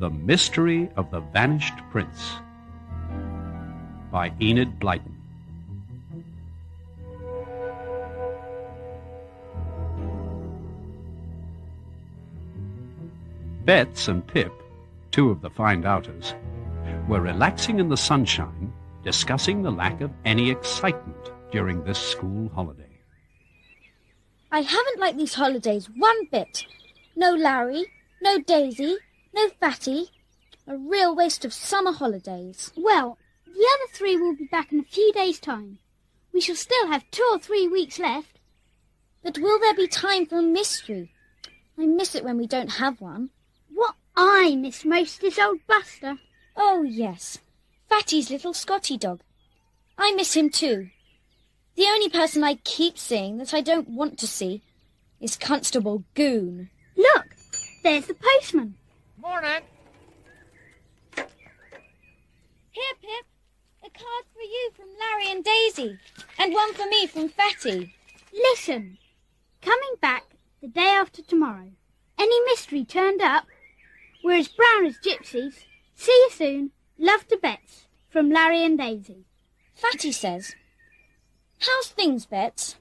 The Mystery of the Vanished Prince by Enid Blyton. Bets and Pip, two of the find-outers, were relaxing in the sunshine, discussing the lack of any excitement during this school holiday. I haven't liked these holidays one bit. No Larry, no Daisy, no Fatty. A real waste of summer holidays. Well, the other three will be back in a few days' time. We shall still have 2 or 3 weeks left. But will there be time for a mystery? I miss it when we don't have one. What I miss most is old Buster. Oh, yes. Fatty's little Scotty dog. I miss him too. The only person I keep seeing that I don't want to see is Constable Goon. Look, there's the postman. Morning. Here, Pip. A card for you from Larry and Daisy, and one for me from Fatty. Listen, coming back the day after tomorrow. Any mystery turned up? We're as brown as gypsies. See you soon. Love to Bets, from Larry and Daisy. Fatty says, "How's things, Bets?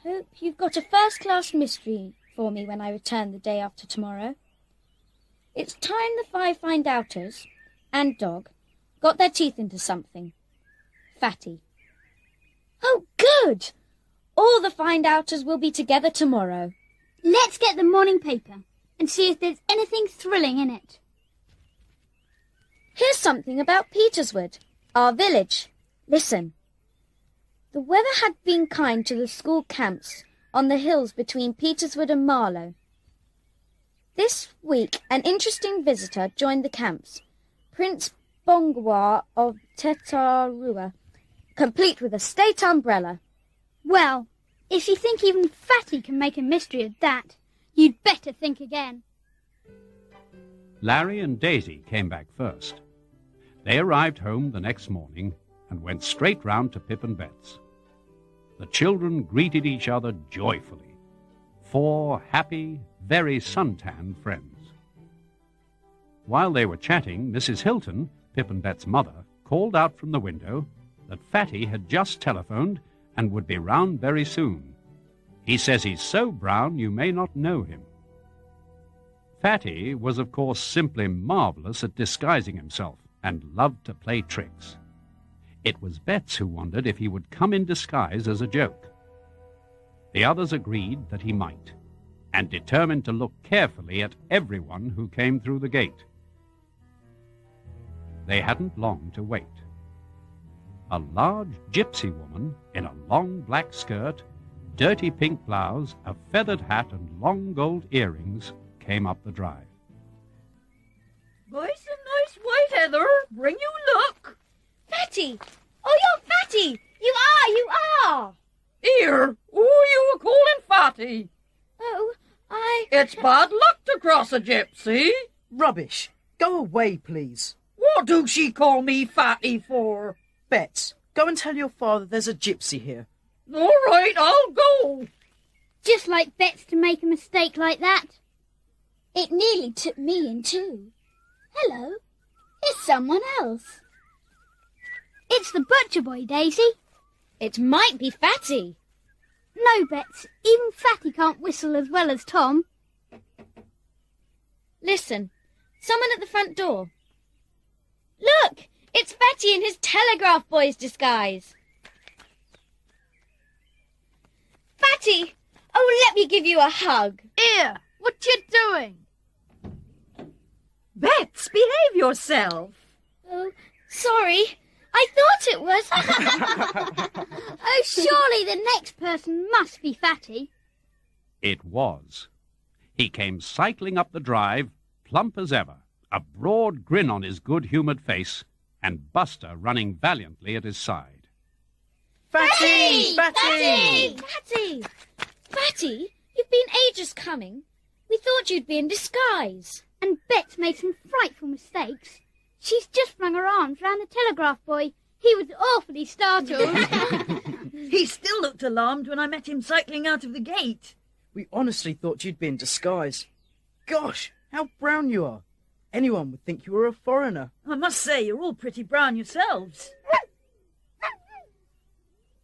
Hope you've got a first-class mystery for me when I return the day after tomorrow. It's time the 5 find-outers and dog got their teeth into something. Fatty." Oh, good! All the find-outers will be together tomorrow. Let's get the morning paper and see if there's anything thrilling in it. Here's something about Peterswood, our village. Listen. The weather had been kind to the school camps on the hills between Peterswood and Marlow. This week, an interesting visitor joined the camps, Prince Bongwa of Tetarua, complete with a state umbrella. Well, if you think even Fatty can make a mystery of that, you'd better think again. Larry and Daisy came back first. They arrived home the next morning and went straight round to Pip and Bets. The children greeted each other joyfully. 4 happy, very suntanned friends. While they were chatting, Mrs. Hilton, Pip and Bet's mother, called out from the window that Fatty had just telephoned and would be round very soon. He says he's so brown you may not know him. Fatty was, of course, simply marvellous at disguising himself and loved to play tricks. It was Bets who wondered if he would come in disguise as a joke. The others agreed that he might, and determined to look carefully at everyone who came through the gate. They hadn't long to wait. A large gypsy woman in a long black skirt, dirty pink blouse, a feathered hat and long gold earrings came up the drive. Nice and nice white heather, bring you luck. Fatty! Oh, you're Fatty! You are! Here, who you were calling Fatty? Oh, It's bad luck to cross a gypsy. Rubbish. Go away, please. What do she call me Fatty for? Bets, go and tell your father there's a gypsy here. All right, I'll go. Just like Bets to make a mistake like that. It nearly took me in too. Hello, it's someone else. It's the butcher boy, Daisy. It might be Fatty. No, Bets, even Fatty can't whistle as well as Tom. Listen, someone at the front door. Look, it's Fatty in his telegraph boy's disguise. Fatty, oh, let me give you a hug. Here, what you doing? Bets, behave yourself. Oh, sorry. I thought it was. Oh, surely the next person must be Fatty. It was. He came cycling up the drive, plump as ever, a broad grin on his good-humoured face, and Buster running valiantly at his side. Fatty! Fatty! Fatty! Fatty, you've been ages coming. We thought you'd be in disguise. And Bets made some frightful mistakes. She's just flung her arms round the telegraph boy. He was awfully startled. He still looked alarmed when I met him cycling out of the gate. We honestly thought you'd be in disguise. Gosh, how brown you are. Anyone would think you were a foreigner. I must say, you're all pretty brown yourselves.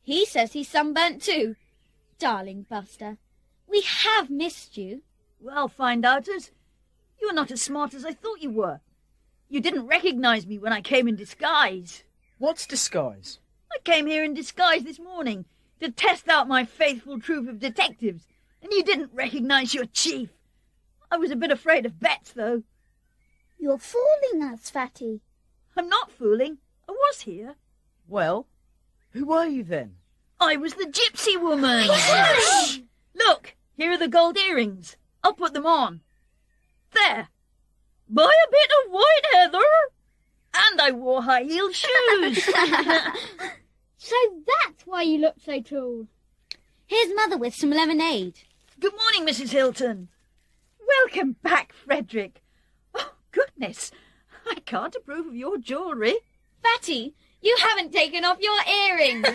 He says he's sunburnt too. Darling Buster, we have missed you. Well, find-outers, you're not as smart as I thought you were. You didn't recognise me when I came in disguise. What's disguise? I came here in disguise this morning to test out my faithful troop of detectives, and you didn't recognise your chief. I was a bit afraid of Bets, though. You're fooling us, Fatty. I'm not fooling. I was here. Well, who were you then? I was the gypsy woman. Look, here are the gold earrings. I'll put them on. There. Buy a bit of white heather. And I wore high-heeled shoes. So that's why you look so tall. Here's Mother with some lemonade. Good morning, Mrs. Hilton. Welcome back, Frederick. Oh, goodness. I can't approve of your jewellery. Fatty, you haven't taken off your earrings.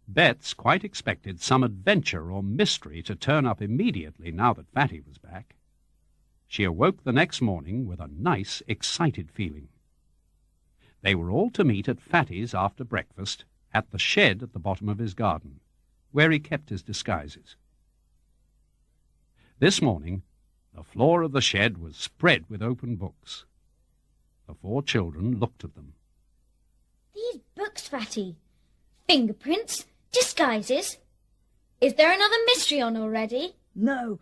Bets quite expected some adventure or mystery to turn up immediately now that Fatty was back. She awoke the next morning with a nice, excited feeling. They were all to meet at Fatty's after breakfast at the shed at the bottom of his garden, where he kept his disguises. This morning, the floor of the shed was spread with open books. The 4 children looked at them. These books, Fatty. Fingerprints, disguises. Is there another mystery on already? No,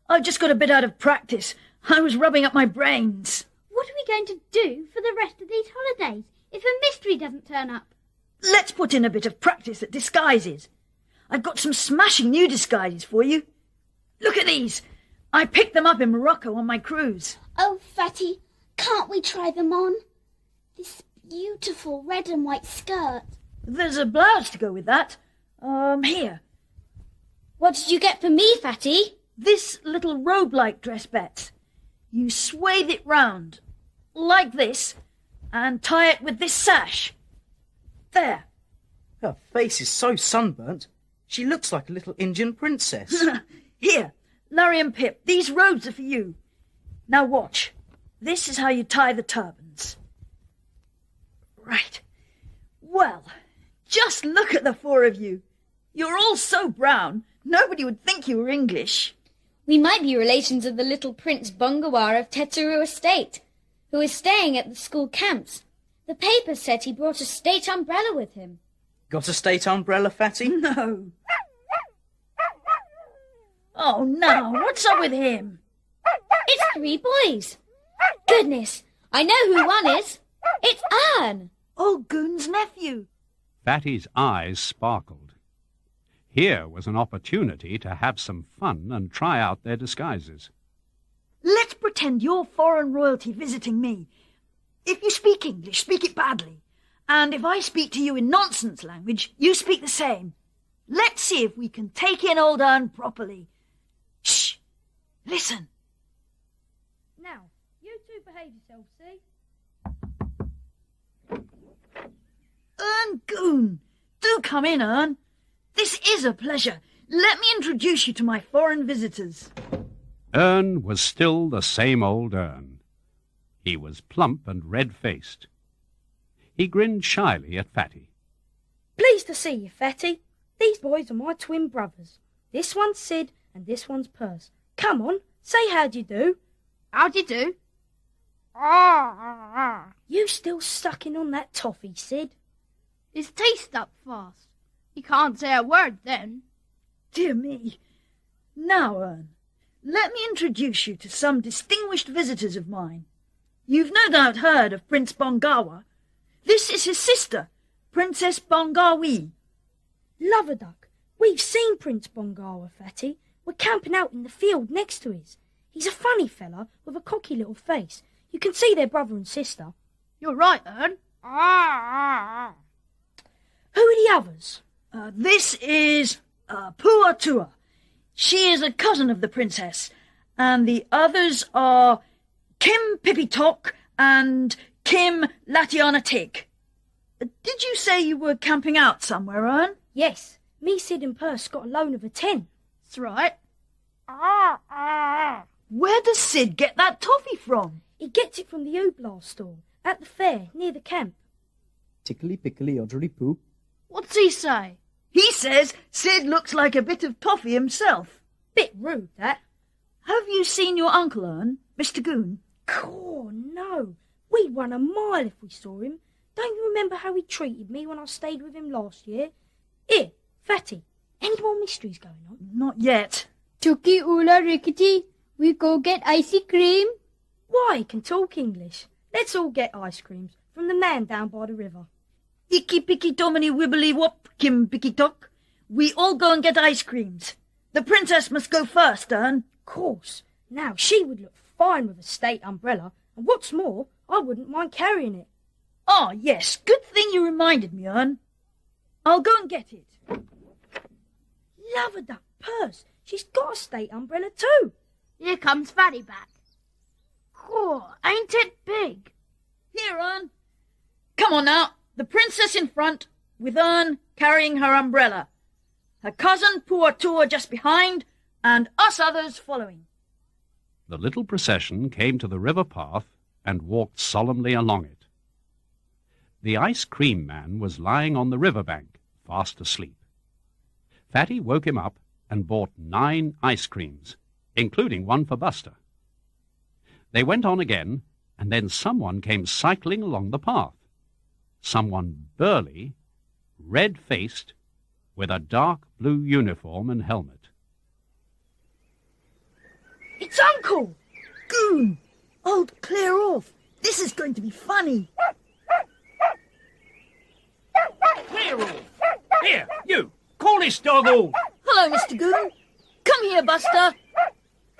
I've just got a bit out of practice. I was rubbing up my brains. What are we going to do for the rest of these holidays if a mystery doesn't turn up? Let's put in a bit of practice at disguises. I've got some smashing new disguises for you. Look at these. I picked them up in Morocco on my cruise. Oh, Fatty, can't we try them on? This beautiful red and white skirt. There's a blouse to go with that. Here. What did you get for me, Fatty? This little robe-like dress, Bets. You swathe it round, like this, and tie it with this sash. There. Her face is so sunburnt, she looks like a little Indian princess. Here, Larry and Pip, these robes are for you. Now watch. This is how you tie the turbans. Right. Well, just look at the 4 of you. You're all so brown, nobody would think you were English. We might be relations of the little Prince Bongawar of Teturu Estate, who is staying at the school camps. The paper said he brought a state umbrella with him. Got a state umbrella, Fatty? No. Oh, no, what's up with him? It's 3 boys. Goodness, I know who one is. It's Ern. Old Goon's nephew. Fatty's eyes sparkled. Here was an opportunity to have some fun and try out their disguises. Let's pretend you're foreign royalty visiting me. If you speak English, speak it badly. And if I speak to you in nonsense language, you speak the same. Let's see if we can take in old Ern properly. Shh! Listen. Now, you 2 behave yourselves, see? Ern Goon! Do come in, Ern. This is a pleasure. Let me introduce you to my foreign visitors. Ern was still the same old Ern. He was plump and red-faced. He grinned shyly at Fatty. Pleased to see you, Fatty. These boys are my twin brothers. This one's Sid and this one's Purse. Come on, say how do you do. How do you do? You still sucking on that toffee, Sid? His teeth stuck fast. He can't say a word then. Dear me. Now, Ern, let me introduce you to some distinguished visitors of mine. You've no doubt heard of Prince Bongawa. This is his sister, Princess Bongawi. Lover duck, we've seen Prince Bongawa, Fatty. We're camping out in the field next to his. He's a funny fella with a cocky little face. You can see they're brother and sister. You're right, Ern. Who are the others? This is Puatua. She is a cousin of the princess. And the others are Kim Pipitok and Kim Latiana Tig. Did you say you were camping out somewhere, Ern? Yes, me, Sid and Purse got a loan of a 10. That's right. Where does Sid get that toffee from? He gets it from the Oblast stall at the fair near the camp. Tickly pickly oddery poo. What's he say? He says Sid looks like a bit of toffee himself. Bit rude, that. Have you seen your uncle, Ern, Mr. Goon? Oh, no. We'd run a mile if we saw him. Don't you remember how he treated me when I stayed with him last year? Here, Fatty, any more mysteries going on? Not yet. Chucky, Ula, Rickety, we go get icy cream. Why, he can talk English. Let's all get ice creams from the man down by the river. Icky picky dominy wibbly wop, kim picky tock. We all go and get ice creams. The princess must go first, Ern. Course. Now, she would look fine with a state umbrella, and what's more, I wouldn't mind carrying it. Ah, yes, good thing you reminded me, Ern. I'll go and get it. Love a duck purse. She's got a state umbrella too. Here comes Fatty back. Oh, ain't it big? Here, Ern. Come on now. The princess in front, with Ern carrying her umbrella. Her cousin Puatua just behind, and us others following. The little procession came to the river path and walked solemnly along it. The ice cream man was lying on the river bank, fast asleep. Fatty woke him up and bought 9 ice creams, including one for Buster. They went on again, and then someone came cycling along the path. Someone burly, red-faced, with a dark blue uniform and helmet. It's Uncle! Goon! Oh, clear off. This is going to be funny. Clear off! Here, you! Call this dog off! Hello, Mr. Goon. Come here, Buster.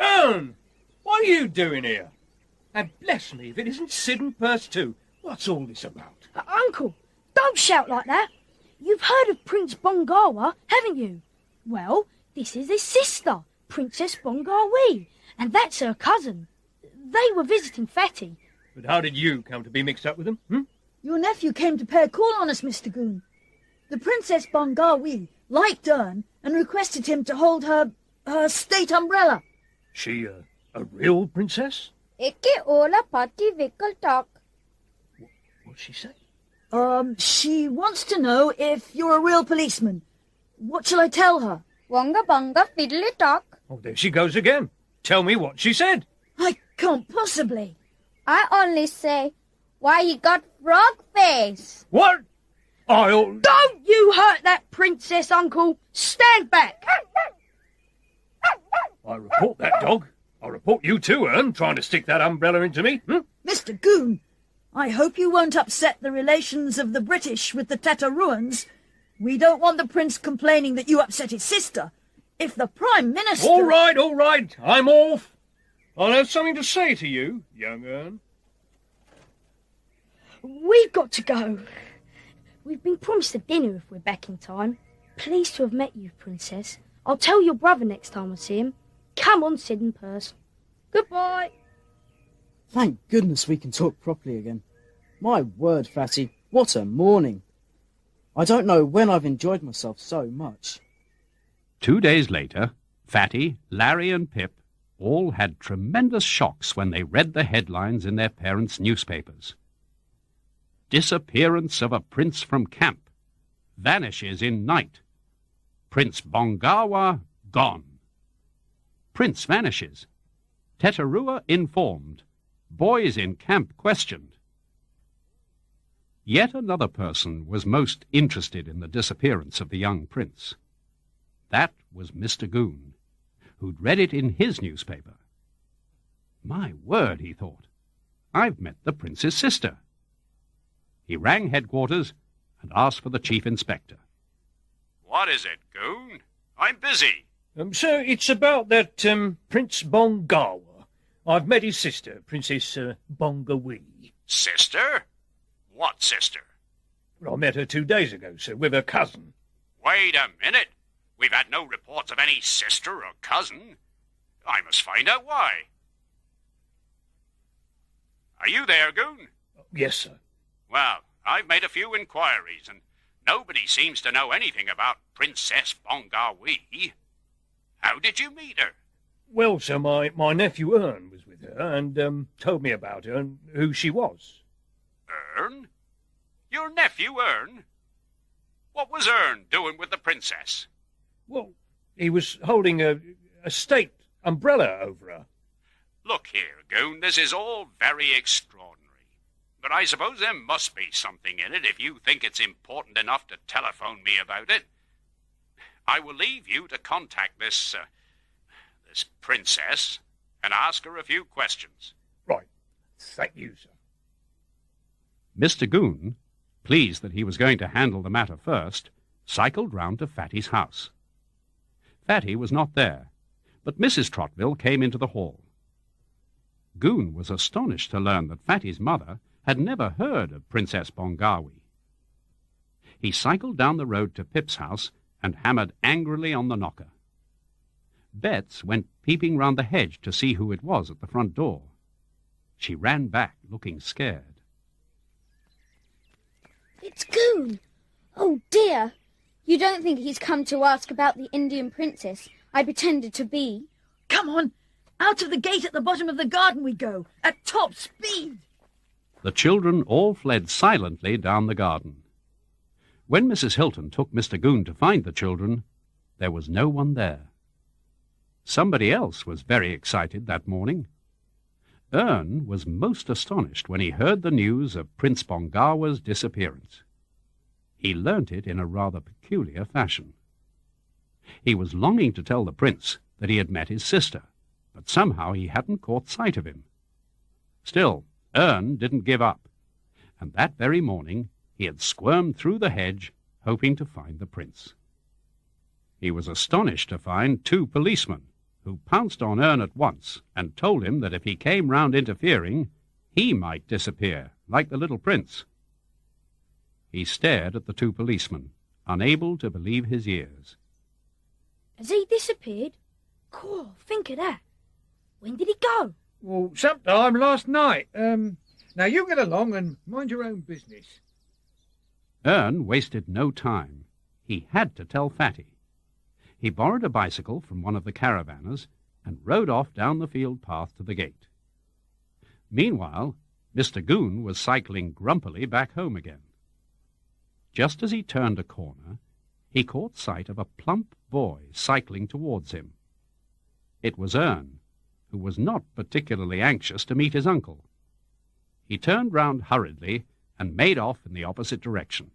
Ern! What are you doing here? And bless me if it isn't Sid and Purse too. What's all this about? Uncle, don't shout like that. You've heard of Prince Bongawa, haven't you? Well, this is his sister, Princess Bongawi, and that's her cousin. They were visiting Fatty. But how did you come to be mixed up with them? Hmm? Your nephew came to pay a call on us, Mr. Goon. The Princess Bongawi liked Ern and requested him to hold her state umbrella. She a real princess? Eke Ola Patti Wickle talk. What'd she say? She wants to know if you're a real policeman. What shall I tell her? Wonga Bonga Fiddly talk. Oh, there she goes again. Tell me what she said. I can't possibly. I only say, why he got frog face. What? I'll... Don't you hurt that princess, Uncle. Stand back. I report that dog. I'll report you too, Ern, trying to stick that umbrella into me. Hmm? Mr. Goon, I hope you won't upset the relations of the British with the Tataruans. We don't want the prince complaining that you upset his sister. If the Prime Minister... All right. I'm off. I'll have something to say to you, young Ern. We've got to go. We've been promised a dinner if we're back in time. Pleased to have met you, Princess. I'll tell your brother next time I see him. Come on, Sid and Purse. Goodbye. Thank goodness we can talk properly again. My word, Fatty, what a morning. I don't know when I've enjoyed myself so much. 2 days later, Fatty, Larry and Pip all had tremendous shocks when they read the headlines in their parents' newspapers. Disappearance of a prince from camp. Vanishes in night. Prince Bongawa gone. Prince vanishes. Tetarua informed. Boys in camp questioned. Yet another person was most interested in the disappearance of the young prince. That was Mr. Goon, who'd read it in his newspaper. My word, he thought, I've met the prince's sister. He rang headquarters and asked for the chief inspector. What is it, Goon? I'm busy. Sir, it's about that, Prince Bongawa. I've met his sister, Princess Bongawi. Sister? What sister? Well, I met her 2 days ago, sir, with her cousin. Wait a minute. We've had no reports of any sister or cousin. I must find out why. Are you there, Goon? Yes, sir. Well, I've made a few inquiries, and nobody seems to know anything about Princess Bongawi. How did you meet her? Well, sir, my nephew Ern was with her and told me about her and who she was. Ern? Your nephew Ern? What was Ern doing with the princess? Well, he was holding a state umbrella over her. Look here, Goon, this is all very extraordinary. But I suppose there must be something in it if you think it's important enough to telephone me about it. I will leave you to contact this princess and ask her a few questions. Right. Thank you, sir. Mr. Goon, pleased that he was going to handle the matter first, cycled round to Fatty's house. Fatty was not there, but Mrs. Trottville came into the hall. Goon was astonished to learn that Fatty's mother had never heard of Princess Bongawi. He cycled down the road to Pip's house and hammered angrily on the knocker. Betts went peeping round the hedge to see who it was at the front door. She ran back, looking scared. It's Goon. Oh, dear. You don't think he's come to ask about the Indian princess I pretended to be? Come on, out of the gate at the bottom of the garden we go, at top speed. The children all fled silently down the garden. When Mrs. Hilton took Mr. Goon to find the children, there was no one there. Somebody else was very excited that morning. Ern was most astonished when he heard the news of Prince Bongawa's disappearance. He learnt it in a rather peculiar fashion. He was longing to tell the prince that he had met his sister, but somehow he hadn't caught sight of him. Still, Ern didn't give up, and that very morning he had squirmed through the hedge, hoping to find the prince. He was astonished to find 2 policemen, who pounced on Ern at once and told him that if he came round interfering, he might disappear, like the little prince. He stared at the 2 policemen, unable to believe his ears. Has he disappeared? Cool, think of that. When did he go? Well, sometime last night. Now you get along and mind your own business. Ern wasted no time. He had to tell Fatty. He borrowed a bicycle from one of the caravanners and rode off down the field path to the gate. Meanwhile, Mr. Goon was cycling grumpily back home again. Just as he turned a corner, he caught sight of a plump boy cycling towards him. It was Ern, who was not particularly anxious to meet his uncle. He turned round hurriedly and made off in the opposite direction.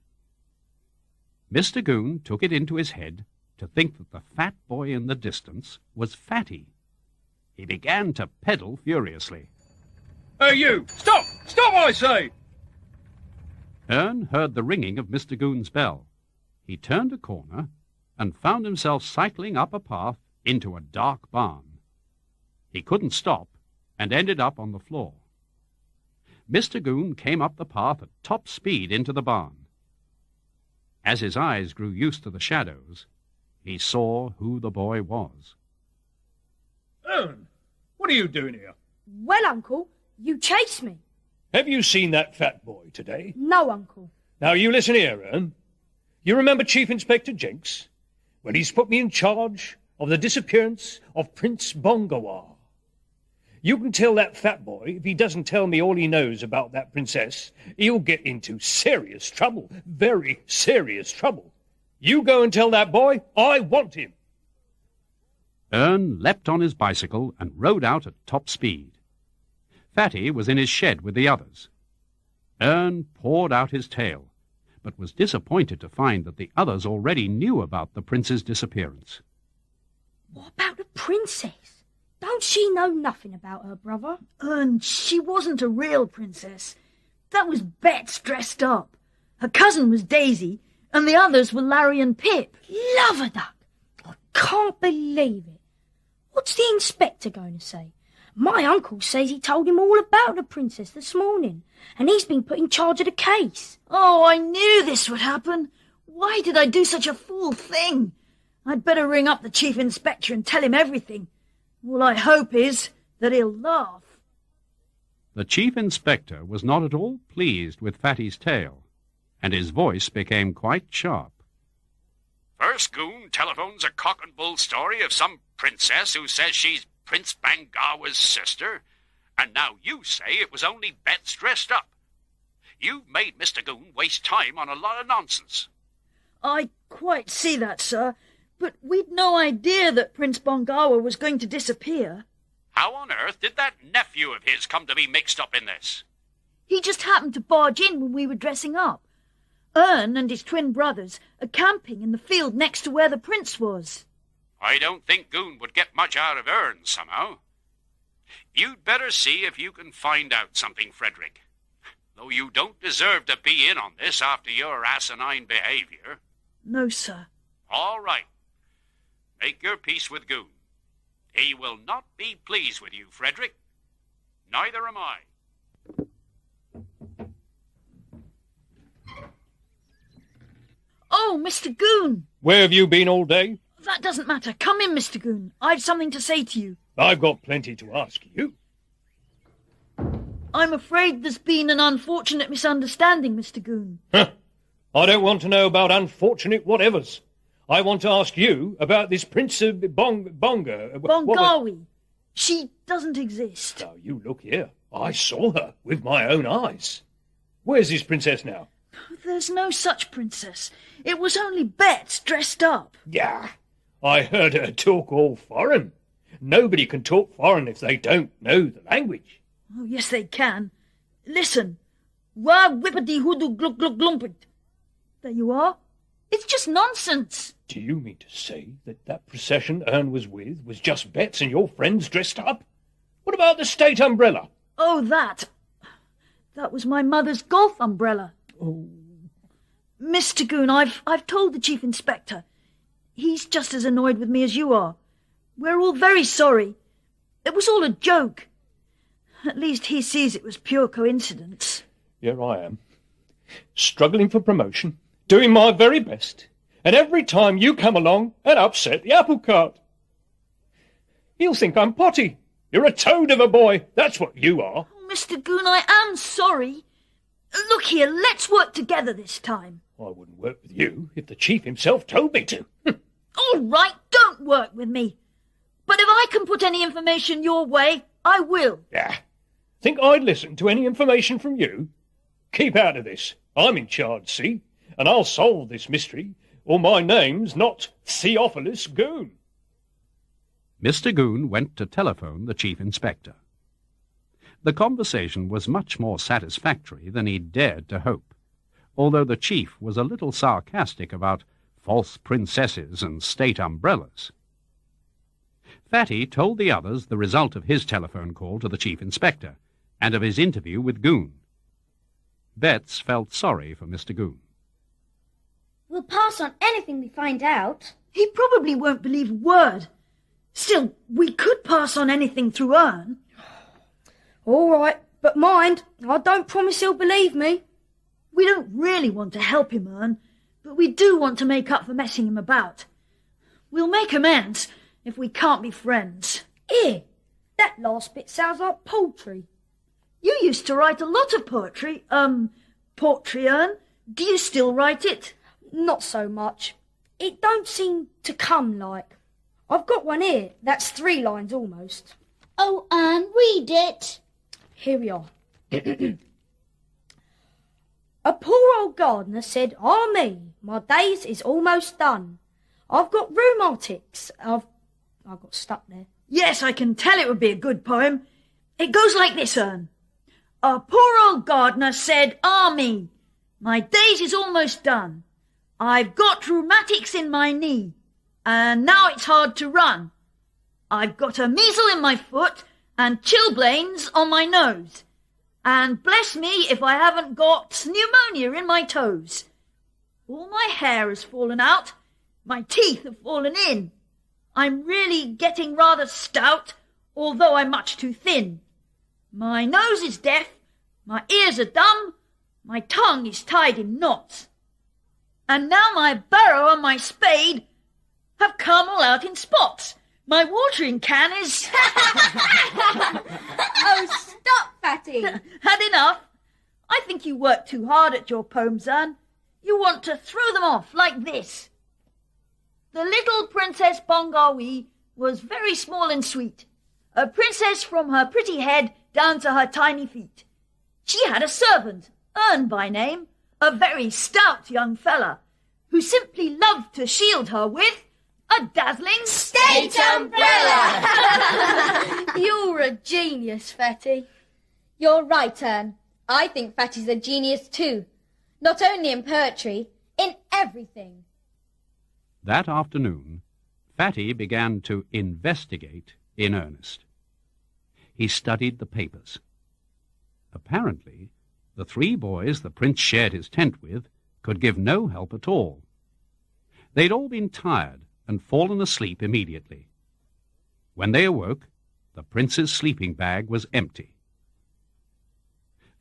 Mr. Goon took it into his head to think that the fat boy in the distance was Fatty. He began to pedal furiously. Hey, you! Stop! Stop, I say! Ern heard the ringing of Mr. Goon's bell. He turned a corner and found himself cycling up a path into a dark barn. He couldn't stop and ended up on the floor. Mr. Goon came up the path at top speed into the barn. As his eyes grew used to the shadows, he saw who the boy was. Ern, what are you doing here? Well, Uncle, you chased me. Have you seen that fat boy today? No, Uncle. Now you listen here, Ern. You remember Chief Inspector Jenks? Well, he's put me in charge of the disappearance of Prince Bongawa. You can tell that fat boy if he doesn't tell me all he knows about that princess, he'll get into serious trouble, very serious trouble. You go and tell that boy I want him. Ern leapt on his bicycle and rode out at top speed. Fatty was in his shed with the others. Ern poured out his tale, but was disappointed to find that the others already knew about the prince's disappearance. What about the princess? Don't she know nothing about her brother? And she wasn't a real princess. That was Betts dressed up. Her cousin was Daisy, and the others were Larry and Pip. Love a duck! I can't believe it. What's the inspector going to say? My uncle says he told him all about the princess this morning, and he's been put in charge of the case. Oh, I knew this would happen. Why did I do such a fool thing? I'd better ring up the chief inspector and tell him everything. All I hope is that he'll laugh. The chief inspector was not at all pleased with Fatty's tale, and his voice became quite sharp. First Goon telephones a cock and bull story of some princess who says she's Prince Bangawa's sister, and now you say it was only Bets dressed up. You've made Mr. Goon waste time on a lot of nonsense. I quite see that, sir, but we'd no idea that Prince Bongawa was going to disappear. How on earth did that nephew of his come to be mixed up in this? He just happened to barge in when we were dressing up. Ern and his twin brothers are camping in the field next to where the prince was. I don't think Goon would get much out of Ern somehow. You'd better see if you can find out something, Frederick. Though you don't deserve to be in on this after your asinine behaviour. No, sir. All right. Make your peace with Goon. He will not be pleased with you, Frederick. Neither am I. Oh, Mr. Goon! Where have you been all day? That doesn't matter. Come in, Mr. Goon. I've something to say to you. I've got plenty to ask you. I'm afraid there's been an unfortunate misunderstanding, Mr. Goon. Huh. I don't want to know about unfortunate whatevers. I want to ask you about this Prince of Bonga. Bongawi. She doesn't exist. Now, you look here. I saw her with my own eyes. Where's this princess now? There's no such princess. It was only Bets dressed up. Yeah, I heard her talk all foreign. Nobody can talk foreign if they don't know the language. Oh, yes, they can. Listen. Wa whippity hoodoo gluk gluk glumpet. There you are. It's just nonsense. Do you mean to say that that procession Ern was with was just Bets and your friends dressed up? What about the state umbrella? Oh, that. That was my mother's golf umbrella. Oh. Mr. Goon, I've told the Chief Inspector. He's just as annoyed with me as you are. We're all very sorry. It was all a joke. At least he sees it was pure coincidence. Here I am, struggling for promotion, doing my very best, and every time you come along and upset the apple cart. He'll think I'm potty. You're a toad of a boy, that's what you are. Oh, Mr. Goon, I am sorry. Look here, let's work together this time. I wouldn't work with you if the chief himself told me to. All right, don't work with me. But if I can put any information your way, I will. Yeah. Think I'd listen to any information from you? Keep out of this. I'm in charge, see? And I'll solve this mystery, or my name's not Theophilus Goon. Mr. Goon went to telephone the Chief Inspector. The conversation was much more satisfactory than he dared to hope, although the chief was a little sarcastic about false princesses and state umbrellas. Fatty told the others the result of his telephone call to the Chief Inspector and of his interview with Goon. Bets felt sorry for Mr. Goon. We'll pass on anything we find out. He probably won't believe a word. Still, we could pass on anything through Ern. All right, but mind, I don't promise he'll believe me. We don't really want to help him, Ern, but we do want to make up for messing him about. We'll make amends if we can't be friends. Here, that last bit sounds like poultry. You used to write a lot of poetry, poetry, Ern. Do you still write it? Not so much. It don't seem to come like. I've got one here that's 3 lines almost. Oh, Anne, read it. Here we are. A poor old gardener said, "Ah me, my days is almost done. I've got rheumatics." I've got stuck there. Yes, I can tell it would be a good poem. It goes like this, Ern. A poor old gardener said, "Ah me, my days is almost done. I've got rheumatics in my knee, and now it's hard to run. I've got a measle in my foot and chilblains on my nose. And bless me if I haven't got pneumonia in my toes. All my hair has fallen out, my teeth have fallen in. I'm really getting rather stout, although I'm much too thin. My nose is deaf, my ears are dumb, my tongue is tied in knots. And now my barrow and my spade have come all out in spots. My watering can is... Oh, stop, Fatty. Had enough? I think you work too hard at your poems, Anne. You want to throw them off like this. The little Princess Bongawi was very small and sweet. A princess from her pretty head down to her tiny feet. She had a servant, Ern by name, a very stout young fella, who simply loved to shield her with a dazzling state umbrella. You're a genius, Fatty. You're right, Ern. I think Fatty's a genius too. Not only in poetry, in everything. That afternoon, Fatty began to investigate in earnest. He studied the papers. Apparently, the 3 boys the prince shared his tent with could give no help at all. They'd all been tired and fallen asleep immediately. When they awoke, the prince's sleeping bag was empty.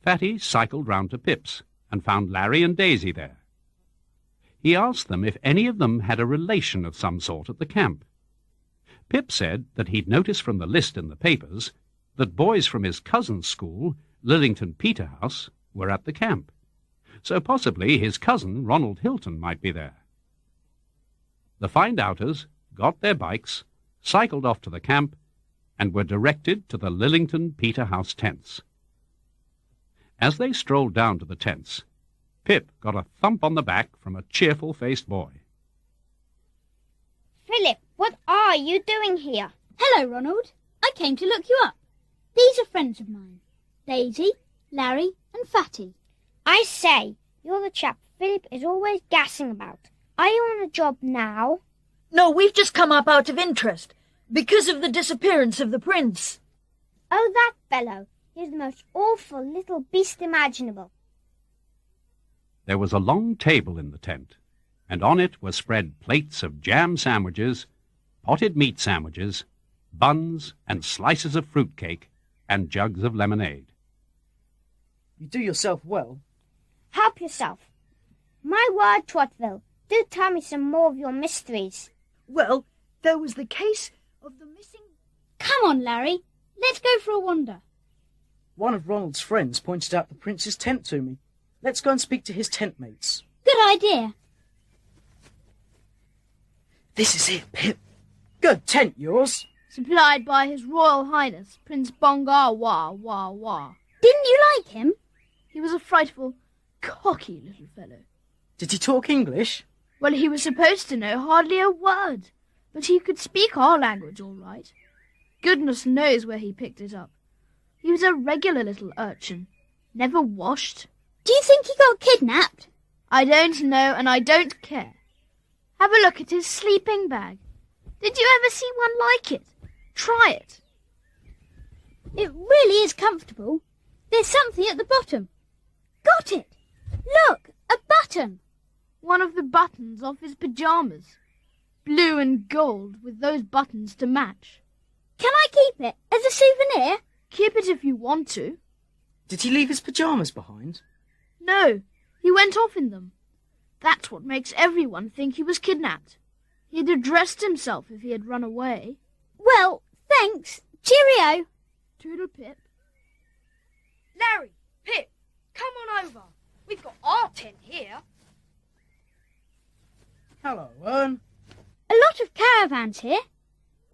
Fatty cycled round to Pip's and found Larry and Daisy there. He asked them if any of them had a relation of some sort at the camp. Pip said that he'd noticed from the list in the papers that boys from his cousin's school, Lillington Peterhouse, were at the camp, so possibly his cousin Ronald Hilton might be there. The find-outers got their bikes, cycled off to the camp, and were directed to the Lillington Peterhouse tents. As they strolled down to the tents, Pip got a thump on the back from a cheerful-faced boy. Philip, what are you doing here? Hello, Ronald. I came to look you up. These are friends of mine. Daisy, Larry and Fatty. I say, you're the chap Philip is always gassing about. Are you on a job now? No, we've just come up out of interest, because of the disappearance of the prince. Oh, that fellow. He's the most awful little beast imaginable. There was a long table in the tent, and on it were spread plates of jam sandwiches, potted meat sandwiches, buns and slices of fruit cake, and jugs of lemonade. You do yourself well. Help yourself. My word, Trottville, do tell me some more of your mysteries. Well, there was the case of the missing... Come on, Larry. Let's go for a wander. One of Ronald's friends pointed out the prince's tent to me. Let's go and speak to his tent mates. Good idea. This is it, Pip. Good tent, yours. Supplied by His Royal Highness, Prince Bongawa. Didn't you like him? He was a frightful, cocky little fellow. Did he talk English? Well, he was supposed to know hardly a word, but he could speak our language all right. Goodness knows where he picked it up. He was a regular little urchin, never washed. Do you think he got kidnapped? I don't know, and I don't care. Have a look at his sleeping bag. Did you ever see one like it? Try it. It really is comfortable. There's something at the bottom. Got it! Look, a button. One of the buttons off his pyjamas. Blue and gold with those buttons to match. Can I keep it as a souvenir? Keep it if you want to. Did he leave his pyjamas behind? No, he went off in them. That's what makes everyone think he was kidnapped. He'd have dressed himself if he had run away. Well, thanks. Cheerio. Toodle Pip. Larry, Pip, come on over. We've got our tent here. Hello, Ern. A lot of caravans here.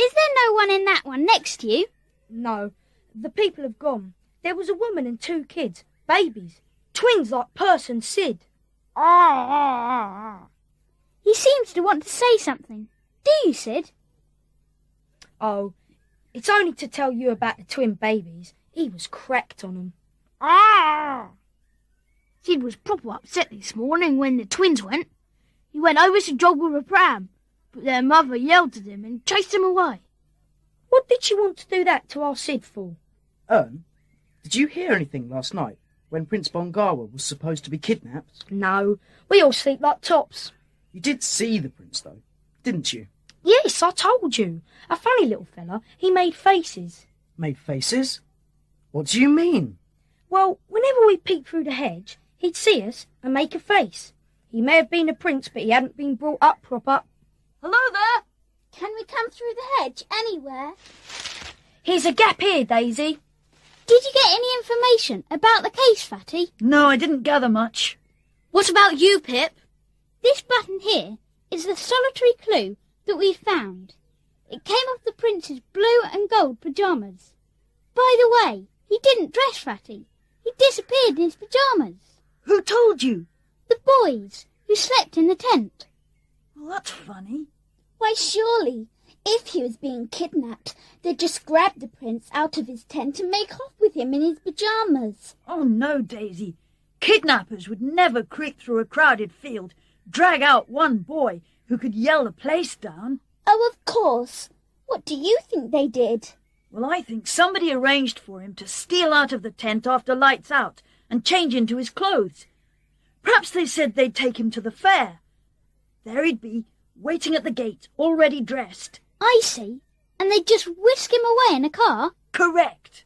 Is there no one in that one next to you? No, the people have gone. There was a woman and 2 kids, babies, twins like Percy and Sid. He seems to want to say something. Do you, Sid? Oh, it's only to tell you about the twin babies. He was cracked on them. Sid was proper upset this morning when the twins went. He went over to jog with a pram, but their mother yelled at him and chased him away. What did she want to do that to our Sid for? Ern, did you hear anything last night when Prince Bongawa was supposed to be kidnapped? No, we all sleep like tops. You did see the prince, though, didn't you? Yes, I told you. A funny little fella. He made faces. Made faces? What do you mean? Well, whenever we peeked through the hedge, he'd see us and make a face. He may have been a prince, but he hadn't been brought up proper. Hello there! Can we come through the hedge anywhere? Here's a gap here, Daisy. Did you get any information about the case, Fatty? No, I didn't gather much. What about you, Pip? This button here is the solitary clue that we've found. It came off the prince's blue and gold pyjamas. By the way, he didn't dress Fatty. He disappeared in his pyjamas. Who told you? The boys who slept in the tent. Well, that's funny. Why, surely, if he was being kidnapped, they'd just grab the prince out of his tent and make off with him in his pyjamas. Oh, no, Daisy. Kidnappers would never creep through a crowded field, drag out one boy who could yell the place down. Oh, of course. What do you think they did? Well, I think somebody arranged for him to steal out of the tent after lights out and change into his clothes. Perhaps they said they'd take him to the fair. There he'd be, waiting at the gate, already dressed. I see. And they'd just whisk him away in a car? Correct.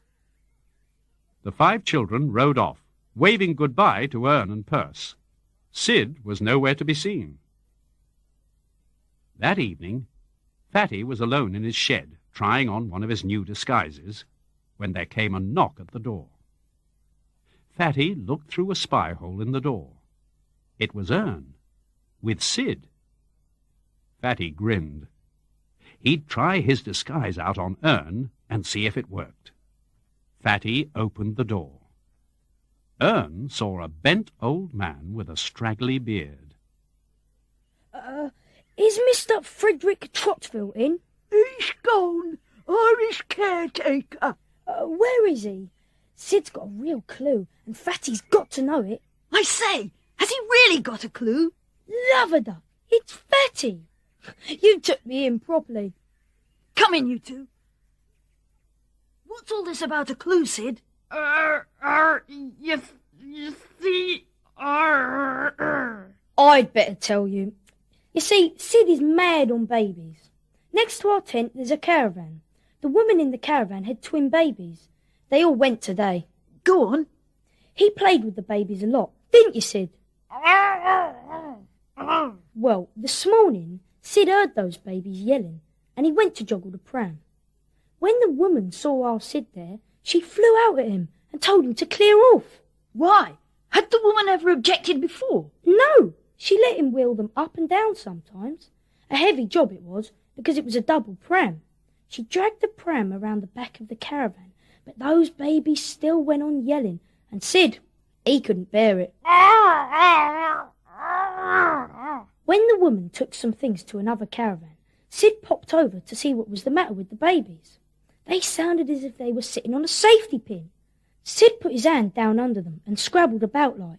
The 5 children rode off, waving goodbye to Ern and Perce. Sid was nowhere to be seen. That evening, Fatty was alone in his shed, trying on one of his new disguises, when there came a knock at the door. Fatty looked through a spy hole in the door. It was Ern, with Sid. Fatty grinned. He'd try his disguise out on Ern and see if it worked. Fatty opened the door. Ern saw a bent old man with a straggly beard. Is Mr. Frederick Trottville in? He's gone, or his caretaker. Where is he? Sid's got a real clue, and Fatty's got to know it. I say, has he really got a clue? Love-a-duck, it's Fatty. You took me in properly. Come in, you two. What's all this about a clue, Sid? You see, I'd better tell you. You see, Sid is mad on babies. Next to our tent there's a caravan. The woman in the caravan had twin babies. They all went today. Go on. He played with the babies a lot, didn't you, Sid? Well, this morning, Sid heard those babies yelling, and he went to joggle the pram. When the woman saw our Sid there, she flew out at him and told him to clear off. Why? Had the woman ever objected before? No, she let him wheel them up and down sometimes. A heavy job it was, because it was a double pram. She dragged the pram around the back of the caravan, but those babies still went on yelling, and Sid, he couldn't bear it. When the woman took some things to another caravan, Sid popped over to see what was the matter with the babies. They sounded as if they were sitting on a safety pin. Sid put his hand down under them and scrabbled about like,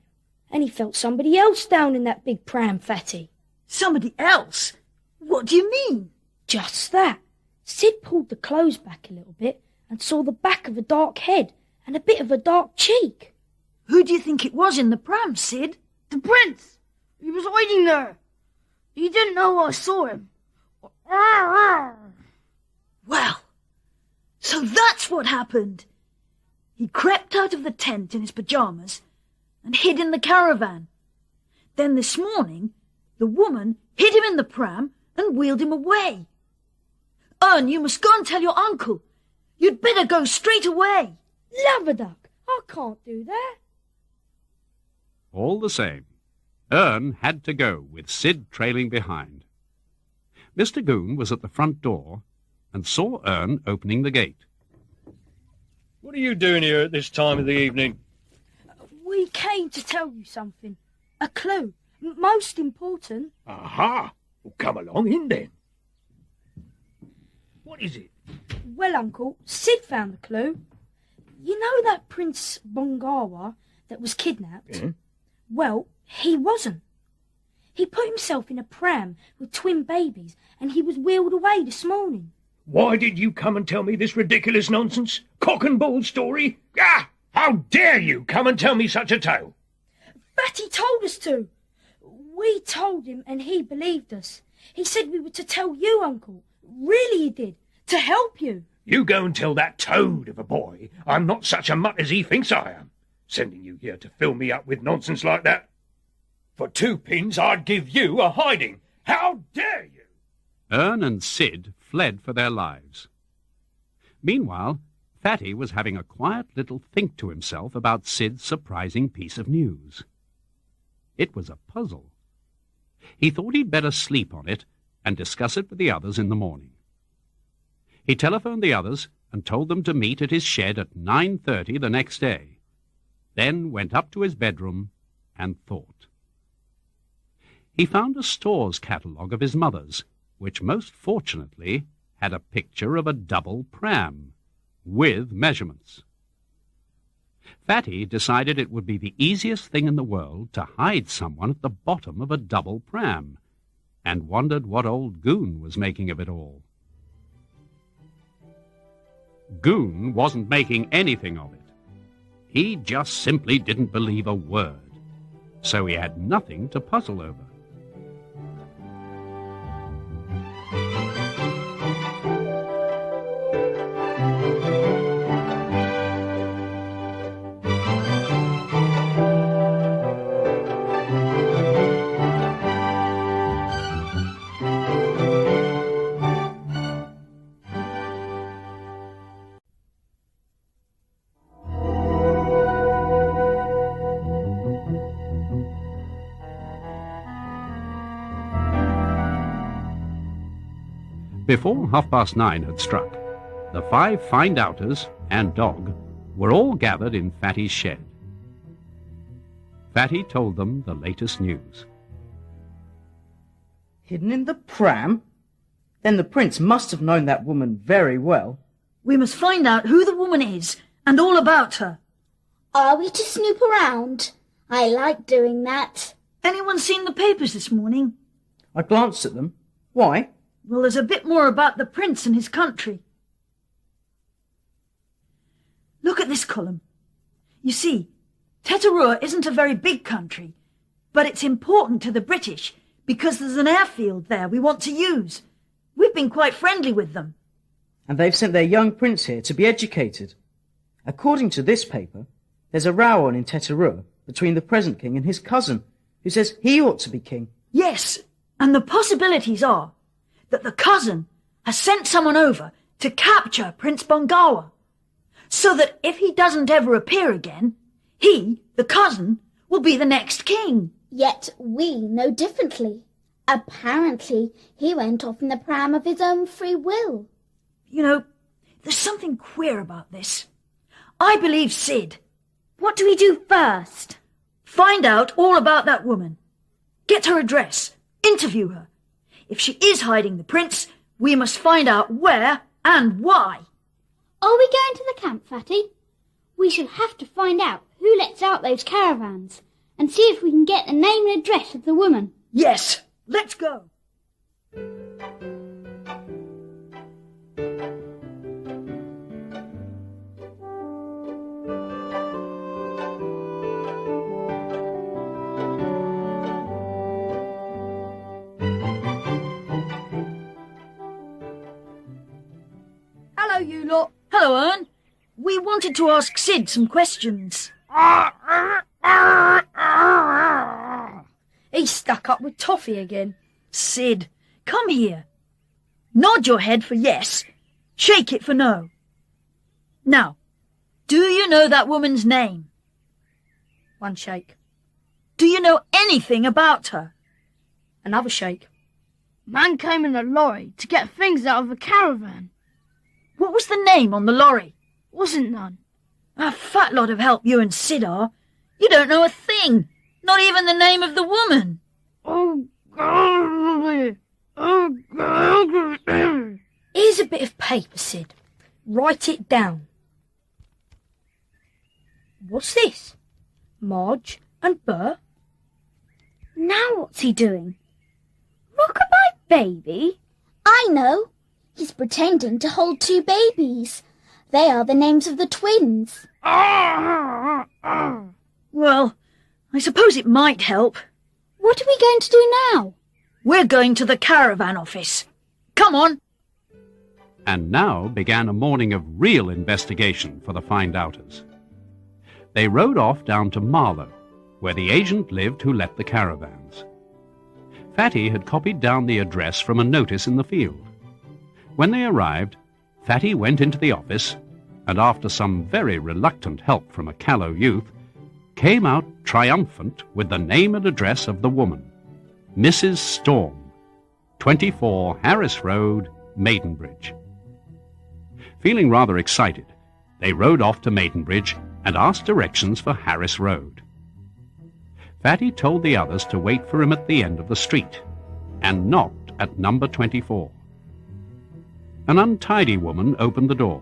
and he felt somebody else down in that big pram, Fatty. Somebody else? What do you mean? Just that. Sid pulled the clothes back a little bit and saw the back of a dark head and a bit of a dark cheek. Who do you think it was in the pram, Sid? The prince. He was hiding there. He didn't know I saw him. Well, so that's what happened. He crept out of the tent in his pyjamas and hid in the caravan. Then this morning, the woman hid him in the pram and wheeled him away. Ern, you must go and tell your uncle. You'd better go straight away. Love-a-duck, I can't do that. All the same, Ern had to go, with Sid trailing behind. Mr. Goon was at the front door and saw Ern opening the gate. What are you doing here at this time of the evening? We came to tell you something. A clue. Most important. Aha! Well, come along in then. What is it? Well, Uncle, Sid found the clue. You know that Prince Bongawa that was kidnapped? Yeah? Well, he wasn't. He put himself in a pram with twin babies and he was wheeled away this morning. Why did you come and tell me this ridiculous nonsense? Cock and bull story? Ah! How dare you come and tell me such a tale? Fatty told us to. We told him and he believed us. He said we were to tell you, Uncle. Really he did. To help you. You go and tell that toad of a boy I'm not such a mutt as he thinks I am. Sending you here to fill me up with nonsense like that. For 2 pins I'd give you a hiding. How dare you? Ern and Sid fled for their lives. Meanwhile, Fatty was having a quiet little think to himself about Sid's surprising piece of news. It was a puzzle. He thought he'd better sleep on it and discuss it with the others in the morning. He telephoned the others and told them to meet at his shed at 9:30 the next day, then went up to his bedroom and thought. He found a store's catalogue of his mother's, which most fortunately had a picture of a double pram, with measurements. Fatty decided it would be the easiest thing in the world to hide someone at the bottom of a double pram, and wondered what old Goon was making of it all. Goon wasn't making anything of it. He just simply didn't believe a word, so he had nothing to puzzle over. Before 9:30 had struck, the 5 find-outers and dog were all gathered in Fatty's shed. Fatty told them the latest news. Hidden in the pram? Then the prince must have known that woman very well. We must find out who the woman is and all about her. Are we to snoop around? I like doing that. Anyone seen the papers this morning? I glanced at them. Why? Well, there's a bit more about the prince and his country. Look at this column. You see, Teterour isn't a very big country, but it's important to the British because there's an airfield there we want to use. We've been quite friendly with them. And they've sent their young prince here to be educated. According to this paper, there's a row on in Teterour between the present king and his cousin, who says he ought to be king. Yes, and the possibilities are that the cousin has sent someone over to capture Prince Bongawa, so that if he doesn't ever appear again, he, the cousin, will be the next king. Yet we know differently. Apparently, he went off in the pram of his own free will. You know, there's something queer about this. I believe Sid. What do we do first? Find out all about that woman. Get her address. Interview her. If she is hiding the prince, we must find out where and why. Are we going to the camp, Fatty? We shall have to find out who lets out those caravans and see if we can get the name and address of the woman. Yes, let's go. Hello, you lot. Hello, Ern. We wanted to ask Sid some questions. He's stuck up with Toffee again. Sid, come here. Nod your head for yes. Shake it for no. Now, do you know that woman's name? One shake. Do you know anything about her? Another shake. Man came in a lorry to get things out of a caravan. What was the name on the lorry? Wasn't none. A fat lot of help you and Sid are. You don't know a thing. Not even the name of the woman. Here's a bit of paper, Sid. Write it down. What's this? Marge and Burr? Now what's he doing? Rockabye baby? I know. He's pretending to hold 2 babies. They are the names of the twins. Well, I suppose it might help. What are we going to do now? We're going to the caravan office. Come on. And now began a morning of real investigation for the find-outers. They rode off down to Marlow, where the agent lived who let the caravans. Fatty had copied down the address from a notice in the field. When they arrived, Fatty went into the office and, after some very reluctant help from a callow youth, came out triumphant with the name and address of the woman, Mrs. Storm, 24 Harris Road, Maidenbridge. Feeling rather excited, they rode off to Maidenbridge and asked directions for Harris Road. Fatty told the others to wait for him at the end of the street, and knocked at number 24. An untidy woman opened the door.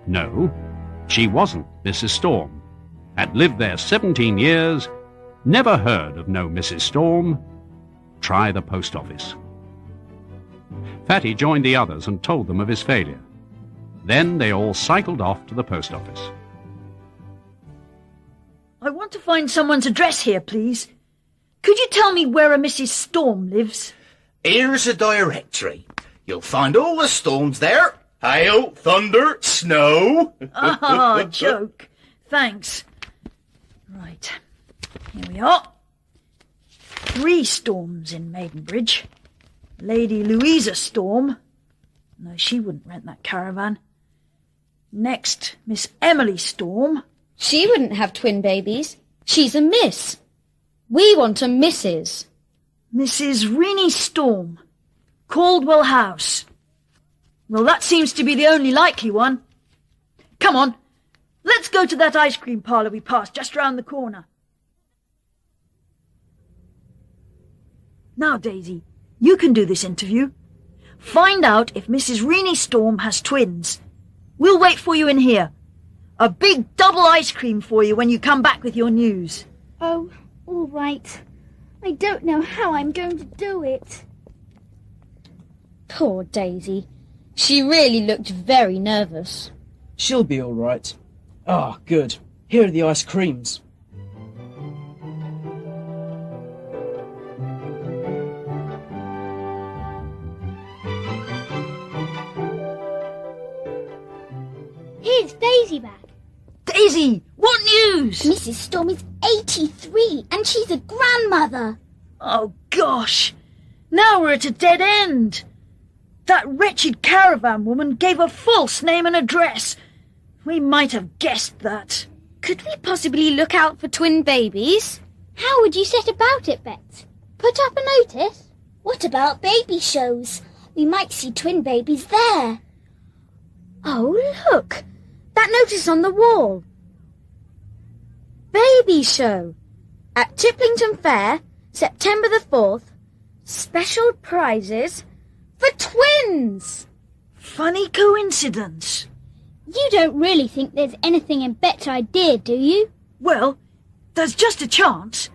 No, she wasn't Mrs. Storm. Had lived there 17 years, never heard of no Mrs. Storm. Try the post office. Fatty joined the others and told them of his failure. Then they all cycled off to the post office. I want to find someone's address here, please. Could you tell me where a Mrs. Storm lives? Here's a directory. You'll find all the storms there. Hail, thunder, snow. Ah, joke. Thanks. Right. Here we are. 3 storms in Maidenbridge. Lady Louisa Storm. No, she wouldn't rent that caravan. Next, Miss Emily Storm. She wouldn't have twin babies. She's a miss. We want a Mrs. Mrs. Rennie Storm. Caldwell House. Well, that seems to be the only likely one. Come on, let's go to that ice cream parlour we passed just round the corner. Now, Daisy, you can do this interview. Find out if Mrs. Rennie Storm has twins. We'll wait for you in here. A big double ice cream for you when you come back with your news. Oh, all right. I don't know how I'm going to do it. Poor Daisy. She really looked very nervous. She'll be all right. Ah, good. Here are the ice creams. Here's Daisy back. Daisy, what news? Mrs. Storm is 83 and she's a grandmother. Oh, gosh. Now we're at a dead end. That wretched caravan woman gave a false name and address. We might have guessed that. Could we possibly look out for twin babies? How would you set about it, Bet? Put up a notice? What about baby shows? We might see twin babies there. Oh, look! That notice on the wall. Baby show. At Tiplington Fair, September the 4th. Special prizes for twins. Funny coincidence. You don't really think there's anything in Bet's idea, do you? Well, there's just a chance.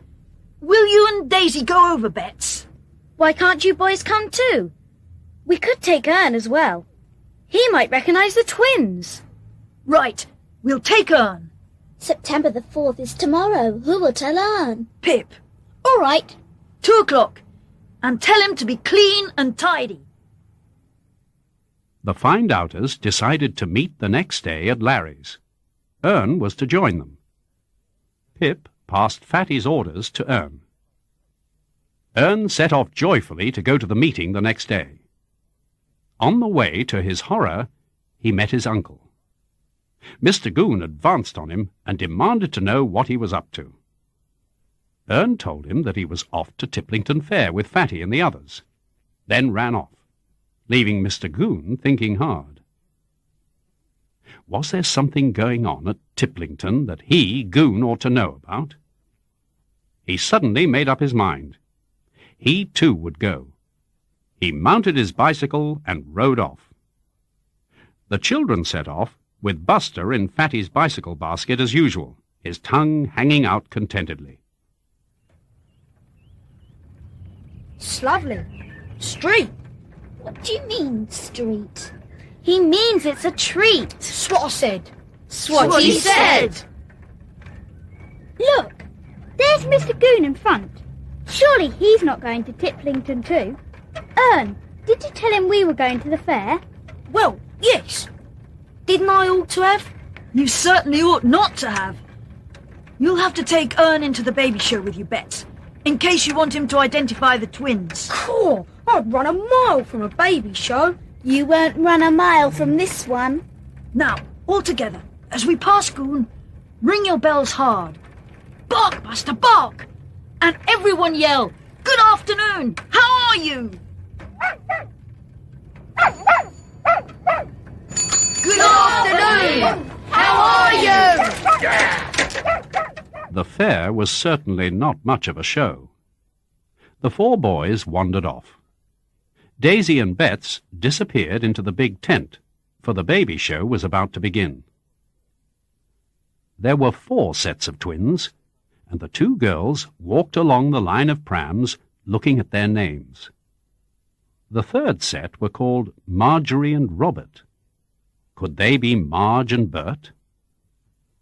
Will you and Daisy go over, Bets? Why can't you boys come too? We could take Ern as well. He might recognise the twins. Right, we'll take Ern. September the 4th is tomorrow. Who will tell Ern? Pip. All right. 2 o'clock. And tell him to be clean and tidy. The find-outers decided to meet the next day at Larry's. Ern was to join them. Pip passed Fatty's orders to Ern. Ern set off joyfully to go to the meeting the next day. On the way, to his horror, he met his uncle. Mr. Goon advanced on him and demanded to know what he was up to. Ern told him that he was off to Tiplington Fair with Fatty and the others, then ran off, leaving Mr. Goon thinking hard. Was there something going on at Tiplington that he, Goon, ought to know about? He suddenly made up his mind. He too would go. He mounted his bicycle and rode off. The children set off, with Buster in Fatty's bicycle basket as usual, his tongue hanging out contentedly. It's lovely. Street. What do you mean, street? He means it's a treat. That's what I said. That's what he said. Look, there's Mr. Goon in front. Surely he's not going to Tiplington too. Ern, did you tell him we were going to the fair? Well, yes. Didn't I ought to have? You certainly ought not to have. You'll have to take Ern into the baby show with you, Bets, in case you want him to identify the twins. Cool. I'd run a mile from a baby show. You won't run a mile from this one. Now, all together, as we pass Goon, ring your bells hard. Bark, Buster, bark! And everyone yell, "Good afternoon! How are you?" are you? The fair was certainly not much of a show. The 4 boys wandered off. Daisy and Bets disappeared into the big tent, for the baby show was about to begin. There were 4 sets of twins, and the 2 girls walked along the line of prams looking at their names. The 3rd set were called Marjorie and Robert. Could they be Marge and Bert?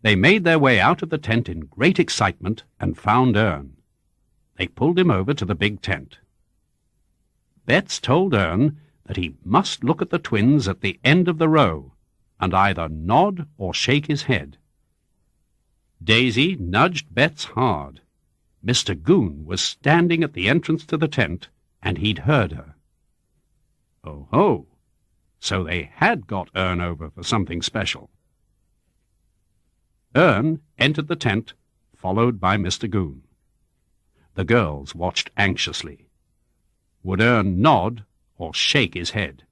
They made their way out of the tent in great excitement and found Ern. They pulled him over to the big tent. Bets told Ern that he must look at the twins at the end of the row and either nod or shake his head. Daisy nudged Bets hard. Mr. Goon was standing at the entrance to the tent, and he'd heard her. Oh ho! So they had got Ern over for something special. Ern entered the tent, followed by Mr. Goon. The girls watched anxiously. Would Ern nod or shake his head?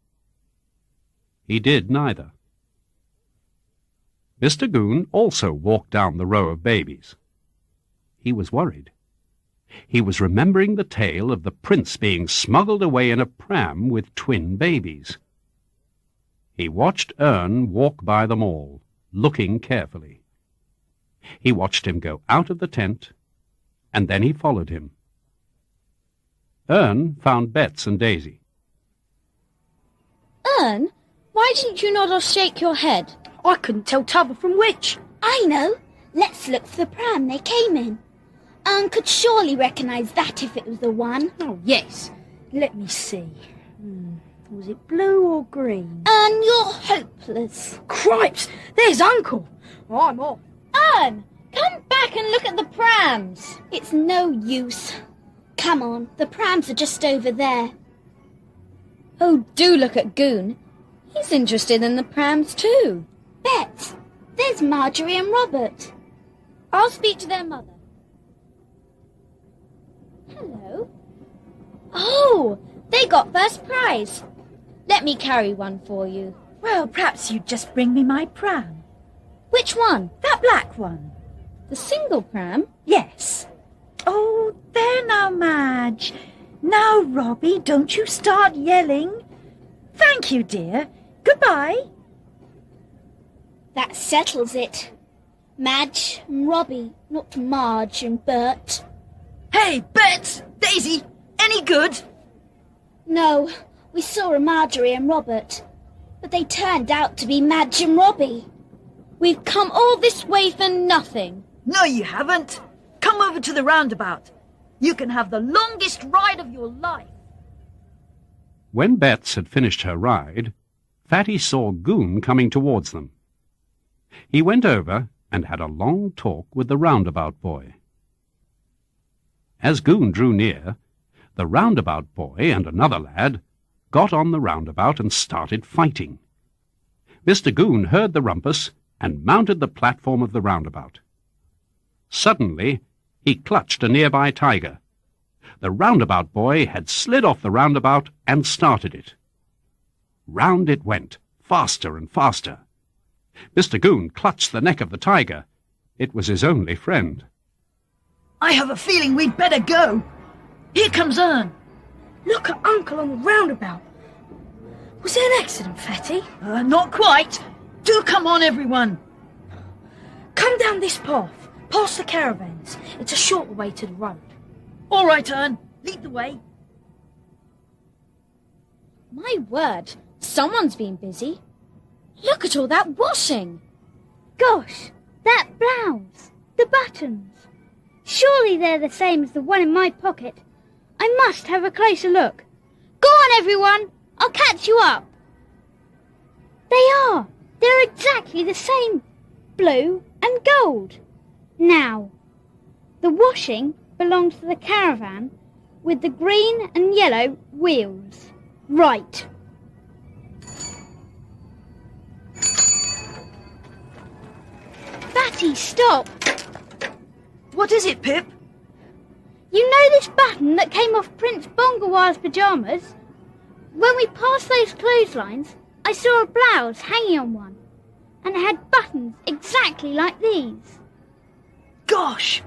He did neither. Mr. Goon also walked down the row of babies. He was worried. He was remembering the tale of the prince being smuggled away in a pram with twin babies. He watched Ern walk by them all, looking carefully. He watched him go out of the tent, and then he followed him. Ern found Bets and Daisy. Ern, why didn't you nod or shake your head? I couldn't tell t'other from which. I know. Let's look for the pram they came in. Could surely recognise that if it was the one. Oh, yes. Let me see. Was it blue or green? You're hopeless. Cripes! There's Uncle. I'm off. Ern, come back and look at the prams. It's no use. Come on, the prams are just over there. Oh, do look at Goon. He's interested in the prams too. Bet, there's Marjorie and Robert. I'll speak to their mother. Hello. Oh, they got first prize. Let me carry one for you. Well, perhaps you'd just bring me my pram. Which one? That black one. The single pram? Yes. Oh, there now, Madge. Now, Robbie, don't you start yelling. Thank you, dear. Goodbye. That settles it. Madge and Robbie, not Marge and Bert. Hey, Bets! Daisy! Any good? No, we saw a Marjorie and Robert, but they turned out to be Madge and Robbie. We've come all this way for nothing. No, you haven't. Come over to the roundabout. You can have the longest ride of your life. When Bets had finished her ride, Fatty saw Goon coming towards them. He went over and had a long talk with the roundabout boy. As Goon drew near, the roundabout boy and another lad got on the roundabout and started fighting. Mr. Goon heard the rumpus and mounted the platform of the roundabout. Suddenly, he clutched a nearby tiger. The roundabout boy had slid off the roundabout and started it. Round it went, faster and faster. Mr. Goon clutched the neck of the tiger. It was his only friend. I have a feeling we'd better go. Here comes Ern. Look at Uncle on the roundabout. Was there an accident, Fatty? Not quite. Do come on, everyone. Come down this path, past the caravans. It's a shorter way to the road. All right, Ern. Lead the way. My word, someone's been busy. Look at all that washing. Gosh, that blouse, the buttons. Surely they're the same as the one in my pocket. I must have a closer look. Go on, everyone. I'll catch you up. They are. They're exactly the same. Blue and gold. Now, the washing belongs to the caravan with the green and yellow wheels. Right. Fatty, stop. What is it, Pip? You know this button that came off Prince Bongawar's pyjamas? When we passed those clotheslines, I saw a blouse hanging on one. and it had buttons exactly like these. Gosh!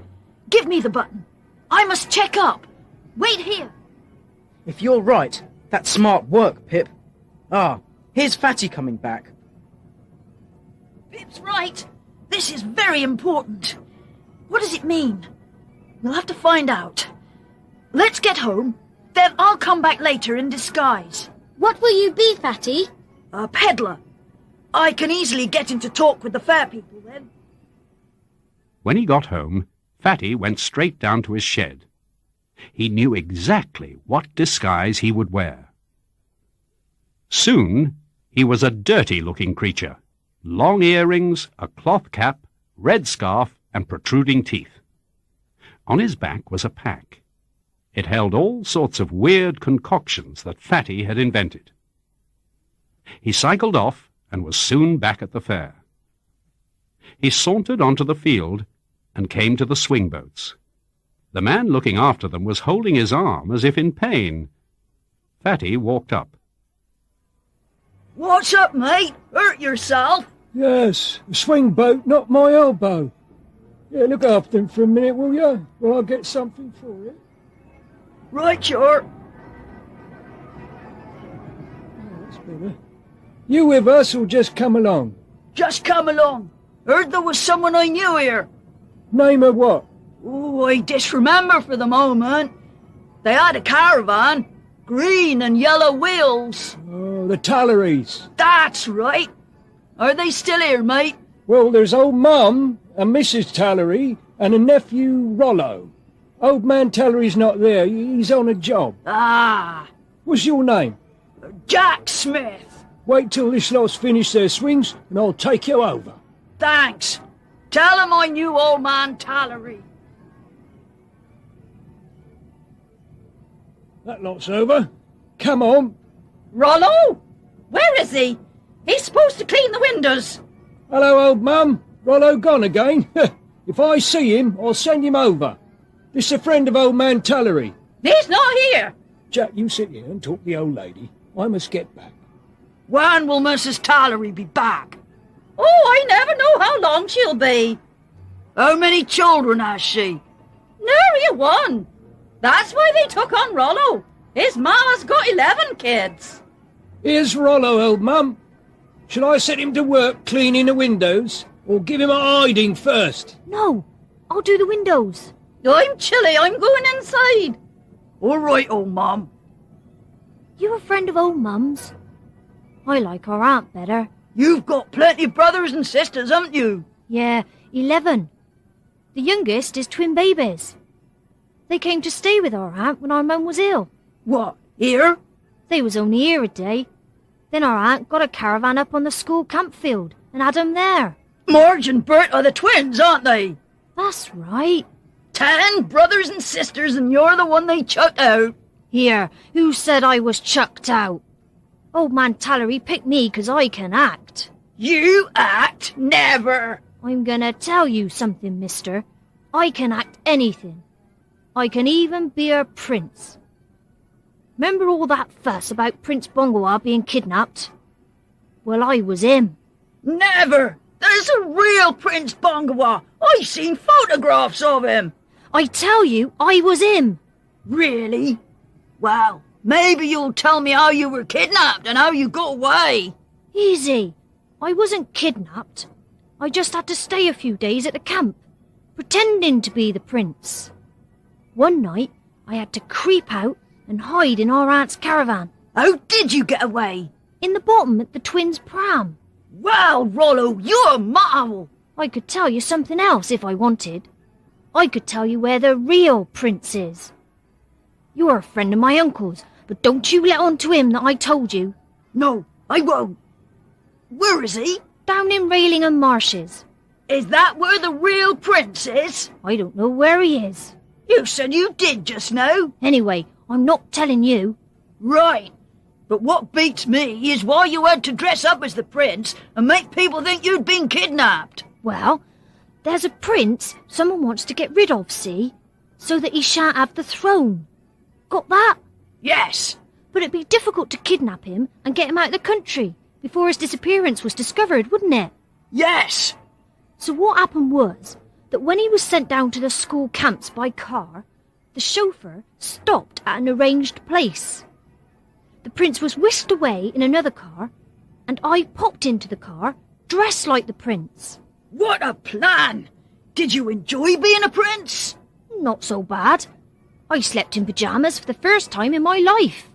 Give me the button. I must check up. Wait here. If you're right, that's smart work, Pip. Ah, here's Fatty coming back. Pip's right. This is very important. What does it mean? We'll have to find out. Let's get home, then I'll come back later in disguise. What will you be, Fatty? A peddler. I can easily get into talk with the fair people then. When he got home, Fatty went straight down to his shed. He knew exactly what disguise he would wear. Soon he was a dirty-looking creature. Long earrings, a cloth cap, red scarf, and protruding teeth. On his back was a pack. It held all sorts of weird concoctions that Fatty had invented. He cycled off and was soon back at the fair. He sauntered onto the field and came to the swing boats. The man looking after them was holding his arm as if in pain. Fatty walked up. What's up, mate? Hurt yourself? Yes, a swing boat, not my elbow. Yeah, look after him for a minute, will you? While I get something for it. Right, sure. Oh, that's better. You with us or just come along? Just come along. Heard there was someone I knew here. Name of what? Oh, I disremember for the moment. They had a caravan, green and yellow wheels. Oh, the Talleries. That's right. Are they still here, mate? Well, there's old Mum and Mrs. Tallery and a nephew, Rollo. Old man Tallery's not there. He's on a job. Ah, What's your name? Jack Smith. Wait till this lot's finished their swings and I'll take you over. Thanks. Tell him I knew old man Tallery. That lot's over. Come on. Rollo? Where is he? He's supposed to clean the windows. Hello, old Mum. Rollo gone again. If I see him, I'll send him over. This a friend of old man Tallery. He's not here. Jack, you sit here and talk to the old lady. I must get back. When will Mrs. Tallery be back? Oh, I never know how long she'll be. How many children has she? Nary a one. That's why they took on Rollo. His mama's got 11 kids. Here's Rollo, old Mum. Shall I set him to work cleaning the windows, or give him a hiding first? No, I'll do the windows. I'm chilly. I'm going inside. All right, old Mum. You a friend of old Mum's? I like our aunt better. You've got plenty of brothers and sisters, haven't you? Yeah, 11. The youngest is twin babies. They came to stay with our aunt when our mum was ill. What, here? They was only here a day. Then our aunt got a caravan up on the school camp field and had 'em there. Marge and Bert are the twins, aren't they? That's right. 10 brothers and sisters, and you're the one they chucked out. Here, who said I was chucked out? Old man Tallery picked me 'cause I can act. You act? Never. I'm gonna tell you something, mister. I can act anything. I can even be a prince. Remember all that fuss about Prince Bongoar being kidnapped? Well, I was him. Never. There's a real Prince Bongoar. I've seen photographs of him. I tell you, I was him. Really? Well, maybe you'll tell me how you were kidnapped and how you got away. Easy. I wasn't kidnapped. I just had to stay a few days at the camp, pretending to be the prince. One night, I had to creep out and hide in our aunt's caravan. How did you get away? In the bottom at the twins' pram. Well, Rollo, you're a marvel. I could tell you something else if I wanted. I could tell you where the real prince is. You're a friend of my uncle's, but don't you let on to him that I told you. No, I won't. Where is he? Down in Railingham Marshes. Is that where the real prince is? I don't know where he is. You said you did just now. Anyway, I'm not telling you. Right. But what beats me is why you had to dress up as the prince and make people think you'd been kidnapped. Well, there's a prince someone wants to get rid of, see? So that he shan't have the throne. Got that? Yes. But it'd be difficult to kidnap him and get him out of the country before his disappearance was discovered, wouldn't it? Yes. So what happened was that when he was sent down to the school camps by car, the chauffeur stopped at an arranged place. The prince was whisked away in another car, and I popped into the car, dressed like the prince. What a plan! Did you enjoy being a prince? Not so bad. I slept in pyjamas for the first time in my life.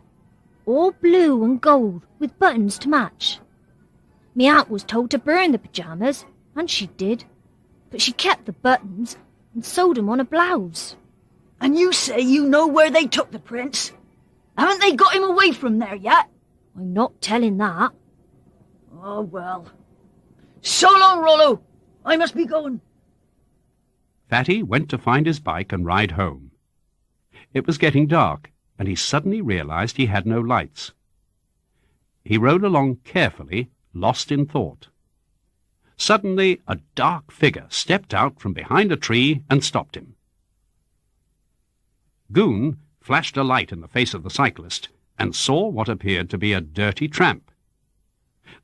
All blue and gold with buttons to match. Me aunt was told to burn the pyjamas, and she did. But she kept the buttons and sewed them on a blouse. And you say you know where they took the prince? Haven't they got him away from there yet? I'm not telling that. Oh, well. So long, Rollo. I must be going. Fatty went to find his bike and ride home. It was getting dark, and he suddenly realized he had no lights. He rode along carefully, lost in thought. Suddenly, a dark figure stepped out from behind a tree and stopped him. Goon flashed a light in the face of the cyclist and saw what appeared to be a dirty tramp.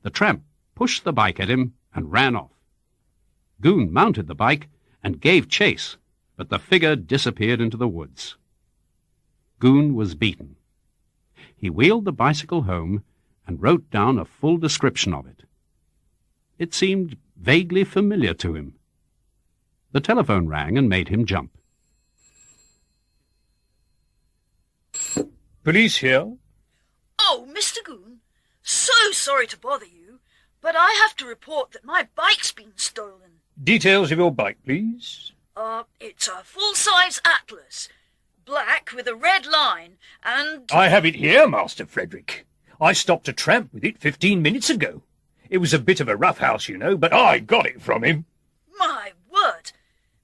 The tramp pushed the bike at him and ran off. Goon mounted the bike and gave chase, but the figure disappeared into the woods. Goon was beaten. He wheeled the bicycle home and wrote down a full description of it. It seemed vaguely familiar to him. The telephone rang and made him jump. Police here? Oh, Mr. Goon, so sorry to bother you, but I have to report that my bike's been stolen. Details of your bike, please. It's a full-size Atlas, black with a red line, and... I have it here, Master Frederick. I stopped a tramp with it 15 minutes ago. It was a bit of a roughhouse, you know, but I got it from him. My word,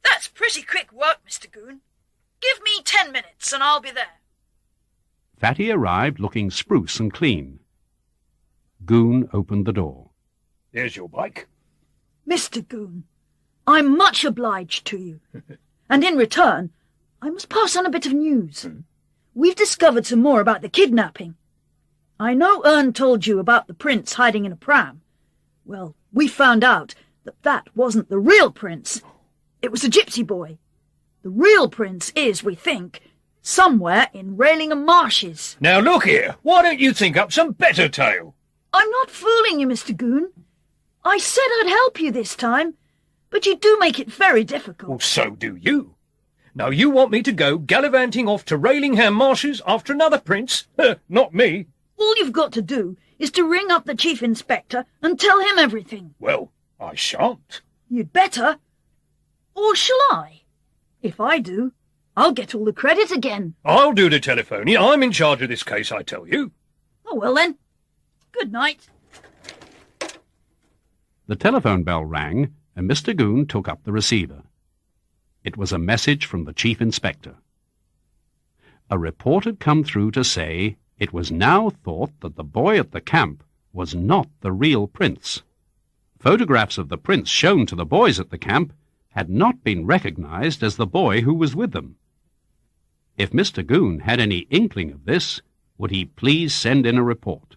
that's pretty quick work, Mr. Goon. Give me 10 minutes and I'll be there. Fatty arrived looking spruce and clean. Goon opened the door. There's your bike. Mr. Goon, I'm much obliged to you. And in return, I must pass on a bit of news. We've discovered some more about the kidnapping. I know Ern told you about the prince hiding in a pram. Well, we found out that that wasn't the real prince. It was a gypsy boy. The real prince is, we think, somewhere in Ralingham Marshes. Now look here, why don't you think up some better tale? I'm not fooling you, Mr. Goon. I said I'd help you this time, but you do make it very difficult. Well, so do you. Now you want me to go gallivanting off to Ralingham Marshes after another prince? Not me. All you've got to do is to ring up the Chief Inspector and tell him everything. Well, I shan't. You'd better. Or shall I? If I do, I'll get all the credit again. I'll do the telephoning. I'm in charge of this case, I tell you. Oh, well then. Good night. The telephone bell rang, and Mr. Goon took up the receiver. It was a message from the Chief Inspector. A report had come through to say it was now thought that the boy at the camp was not the real prince. Photographs of the prince shown to the boys at the camp had not been recognized as the boy who was with them. If Mr. Goon had any inkling of this, would he please send in a report?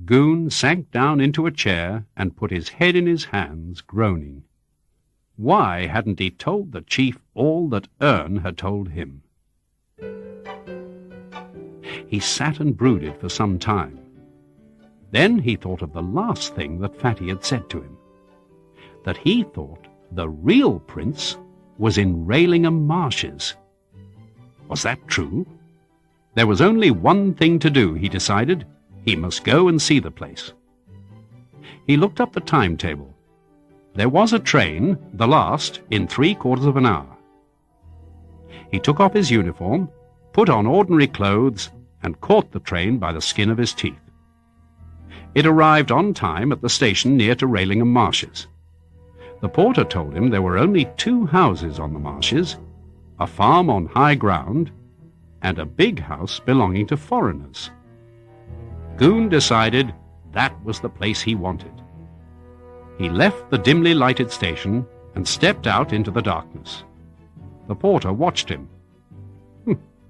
Goon sank down into a chair and put his head in his hands, groaning. Why hadn't he told the chief all that Ern had told him? He sat and brooded for some time. Then he thought of the last thing that Fatty had said to him, that he thought the real prince was in Ralingham Marshes. Was that true? There was only one thing to do, he decided. He must go and see the place. He looked up the timetable. There was a train, the last, in 3/4 of an hour. He took off his uniform, put on ordinary clothes, and caught the train by the skin of his teeth. It arrived on time at the station near to Ralingham Marshes. The porter told him there were only 2 houses on the marshes, a farm on high ground, and a big house belonging to foreigners. Goon decided that was the place he wanted. He left the dimly lighted station and stepped out into the darkness. The porter watched him.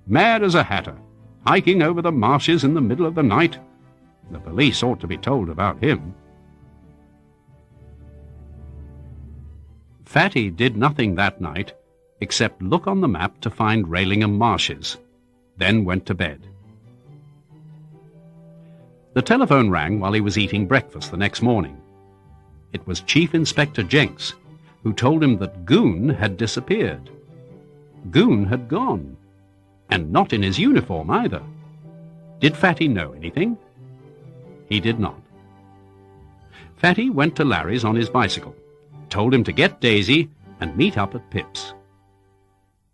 Mad as a hatter, hiking over the marshes in the middle of the night. The police ought to be told about him. Fatty did nothing that night except look on the map to find Ralingham Marshes, then went to bed. The telephone rang while he was eating breakfast the next morning. It was Chief Inspector Jenks, who told him that Goon had disappeared. Goon had gone, and not in his uniform either. Did Fatty know anything? He did not. Fatty went to Larry's on his bicycle, told him to get Daisy and meet up at Pip's.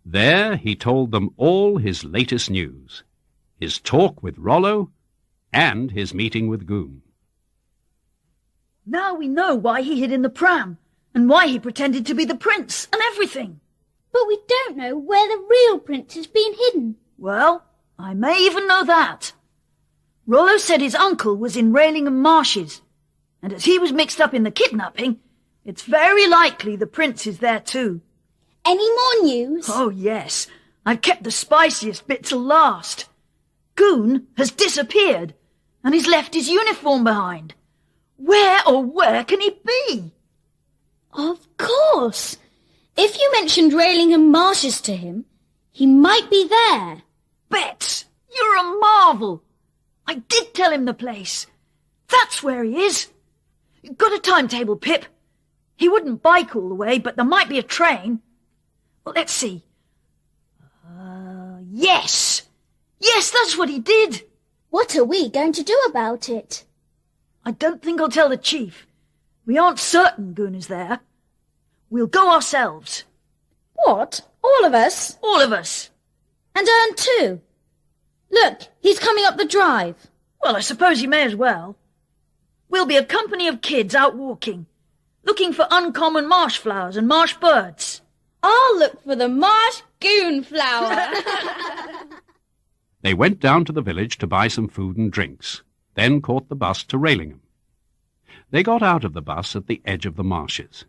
There he told them all his latest news, his talk with Rollo, and his meeting with Goon. Now we know why he hid in the pram, and why he pretended to be the prince, and everything. But we don't know where the real prince has been hidden. Well, I may even know that. Rollo said his uncle was in Ralingham Marshes, and as he was mixed up in the kidnapping, it's very likely the prince is there too. Any more news? Oh, yes. I've kept the spiciest bit till last. Goon has disappeared, and he's left his uniform behind. Where can he be? Of course. If you mentioned Ralingham Marshes to him, he might be there. Bets, you're a marvel. I did tell him the place. That's where he is. Got a timetable, Pip? He wouldn't bike all the way, but there might be a train. Well, let's see. Yes. Yes, that's what he did. What are we going to do about it? I don't think I'll tell the chief. We aren't certain Goon is there. We'll go ourselves. What? All of us? All of us. And Ern too? Look, he's coming up the drive. Well, I suppose you may as well. We'll be a company of kids out walking, looking for uncommon marsh flowers and marsh birds. I'll look for the marsh goon flower. They went down to the village to buy some food and drinks, then caught the bus to Ralingham. They got out of the bus at the edge of the marshes.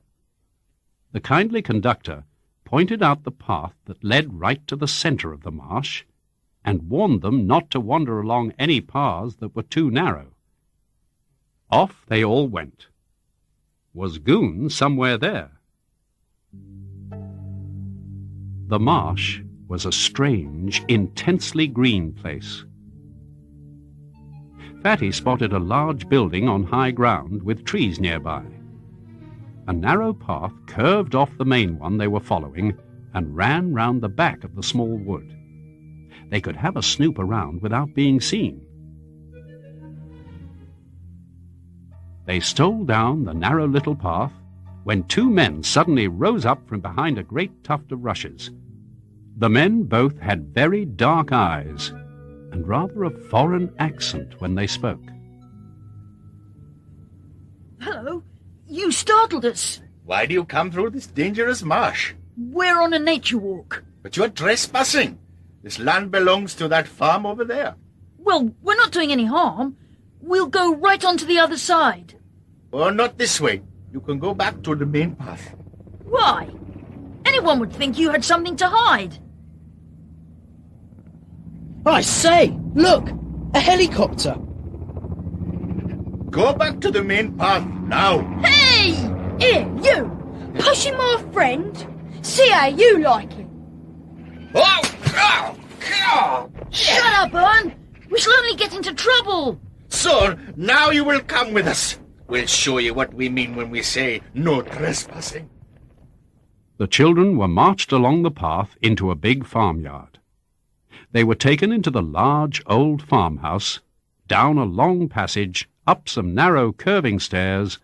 The kindly conductor pointed out the path that led right to the centre of the marsh and warned them not to wander along any paths that were too narrow. Off they all went. Was Goon somewhere there? The marsh was a strange, intensely green place. Fatty spotted a large building on high ground with trees nearby. A narrow path curved off the main one they were following and ran round the back of the small wood. They could have a snoop around without being seen. They stole down the narrow little path when two men suddenly rose up from behind a great tuft of rushes. The men both had very dark eyes and rather a foreign accent when they spoke. Hello, you startled us. Why do you come through this dangerous marsh? We're on a nature walk. But you're trespassing. This land belongs to that farm over there. Well, we're not doing any harm. We'll go right on to the other side. Or not this way. You can go back to the main path. Why? Anyone would think you had something to hide. I say, look! A helicopter! Go back to the main path now. Hey! Here, you! Pushing my friend? See how you like it. Shut up, Ern! We shall only get into trouble. So, now you will come with us. We'll show you what we mean when we say no trespassing. The children were marched along the path into a big farmyard. They were taken into the large old farmhouse, down a long passage, up some narrow curving stairs,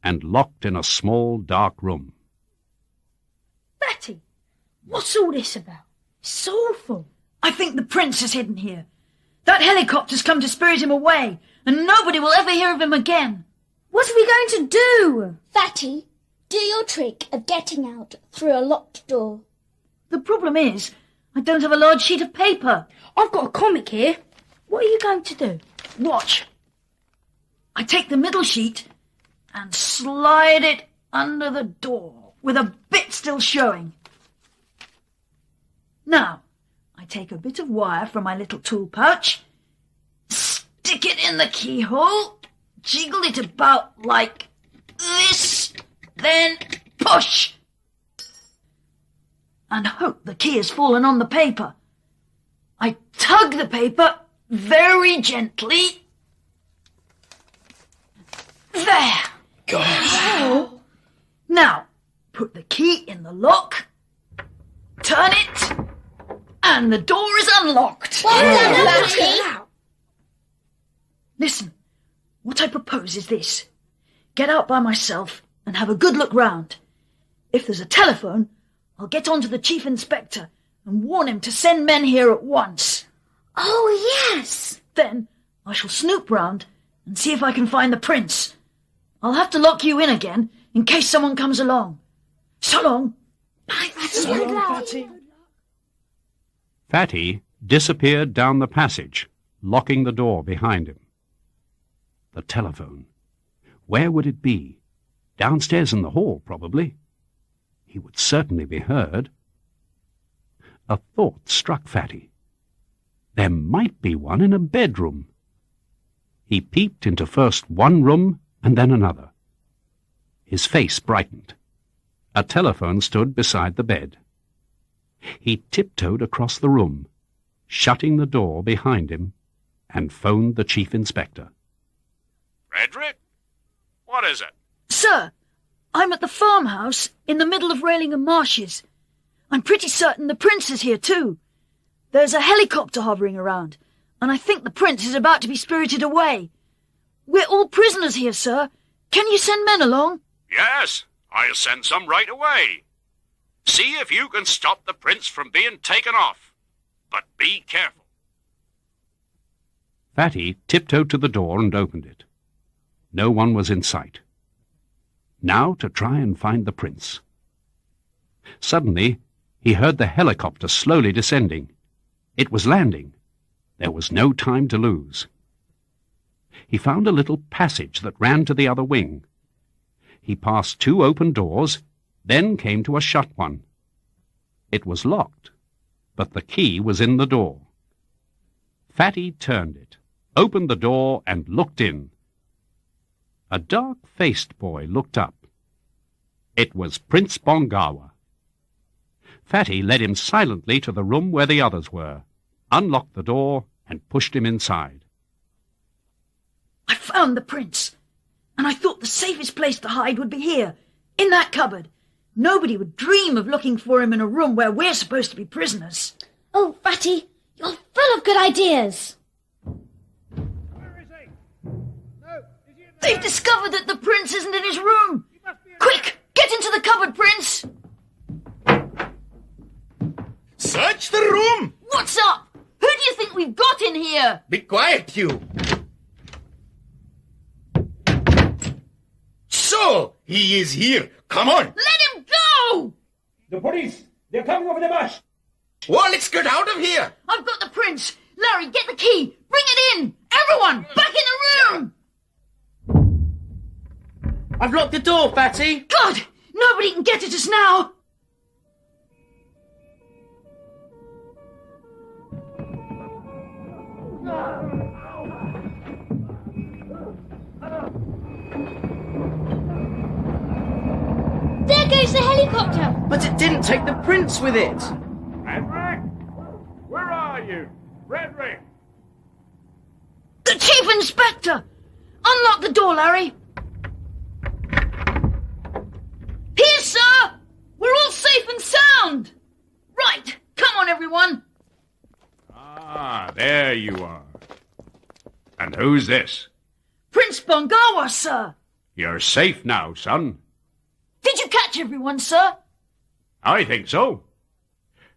and locked in a small dark room. Fatty, what's all this about? It's awful. I think the prince is hidden here. That helicopter's come to spirit him away, and nobody will ever hear of him again. What are we going to do? Fatty, do your trick of getting out through a locked door. The problem is, I don't have a large sheet of paper. I've got a comic here. What are you going to do? Watch. I take the middle sheet and slide it under the door, with a bit still showing. Now, I take a bit of wire from my little tool pouch, stick it in the keyhole, jiggle it about like this, then push. and hope the key has fallen on the paper. I tug the paper very gently. There. God. Now, put the key in the lock, turn it, and the door is unlocked. Listen, what I propose is this. Get out by myself and have a good look round. If there's a telephone, I'll get on to the Chief Inspector and warn him to send men here at once. Oh, yes. Then I shall snoop round and see if I can find the prince. I'll have to lock you in again in case someone comes along. So long. Bye, So long, Fatty. Fatty disappeared down the passage, locking the door behind him. The telephone. Where would it be? Downstairs in the hall, probably. He would certainly be heard. A thought struck Fatty. There might be one in a bedroom. He peeped into first one room and then another. His face brightened. A telephone stood beside the bed. He tiptoed across the room, shutting the door behind him, and phoned the Chief Inspector. Frederick? What is it? Sir, I'm at the farmhouse in the middle of Ralingham Marshes. I'm pretty certain the prince is here too. There's a helicopter hovering around, and I think the prince is about to be spirited away. We're all prisoners here, sir. Can you send men along? Yes, I'll send some right away. See if you can stop the prince from being taken off. But be careful. Fatty tiptoed to the door and opened it. No one was in sight. Now to try and find the prince. Suddenly, he heard the helicopter slowly descending. It was landing. There was no time to lose. He found a little passage that ran to the other wing. He passed 2 open doors, then came to a shut one. It was locked, but the key was in the door. Fatty turned it, opened the door, and looked in. A dark-faced boy looked up. It was Prince Bongawa. Fatty led him silently to the room where the others were, unlocked the door, and pushed him inside. I found the prince, and I thought the safest place to hide would be here, in that cupboard. Nobody would dream of looking for him in a room where we're supposed to be prisoners. Oh, Fatty, you're full of good ideas. Where is he? No, is he in the They've discovered that the prince isn't in his room. Quick, get into the cupboard, Prince. Search the room! What's up? Who do you think we've got in here? Be quiet, you! So, he is here. Come on! Let him go! The police! They're coming over the marsh! Well, let's get out of here! I've got the prince. Larry, get the key. Bring it in. Everyone, back in the room! I've locked the door, Fatty. God, nobody can get at us now. There goes the helicopter. But it didn't take the prince with it. Frederick! Where are you? Frederick! The Chief Inspector! Unlock the door, Larry. Here, sir! We're all safe and sound! Right, come on, everyone. Ah, there you are. And who's this? Prince Bongawa, sir. You're safe now, son. Did you catch everyone, sir? I think so.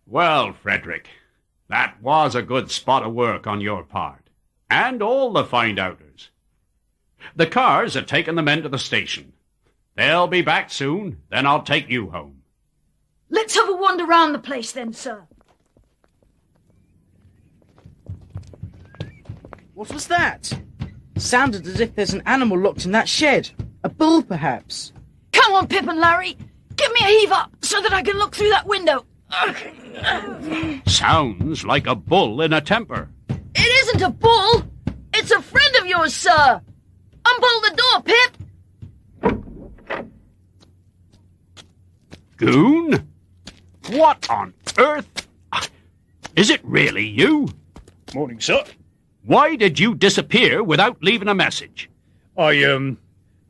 Well, Frederick, that was a good spot of work on your part, and all the find-outers. The cars have taken the men to the station. They'll be back soon, then I'll take you home. Let's have a wander round the place then, sir. What was that? Sounded as if there's an animal locked in that shed. A bull, perhaps. Come on, Pip and Larry. Give me a heave up so that I can look through that window. Sounds like a bull in a temper. It isn't a bull. It's a friend of yours, sir. Unbolt the door, Pip. Goon? What on earth? Is it really you? Morning, sir. Why did you disappear without leaving a message? I,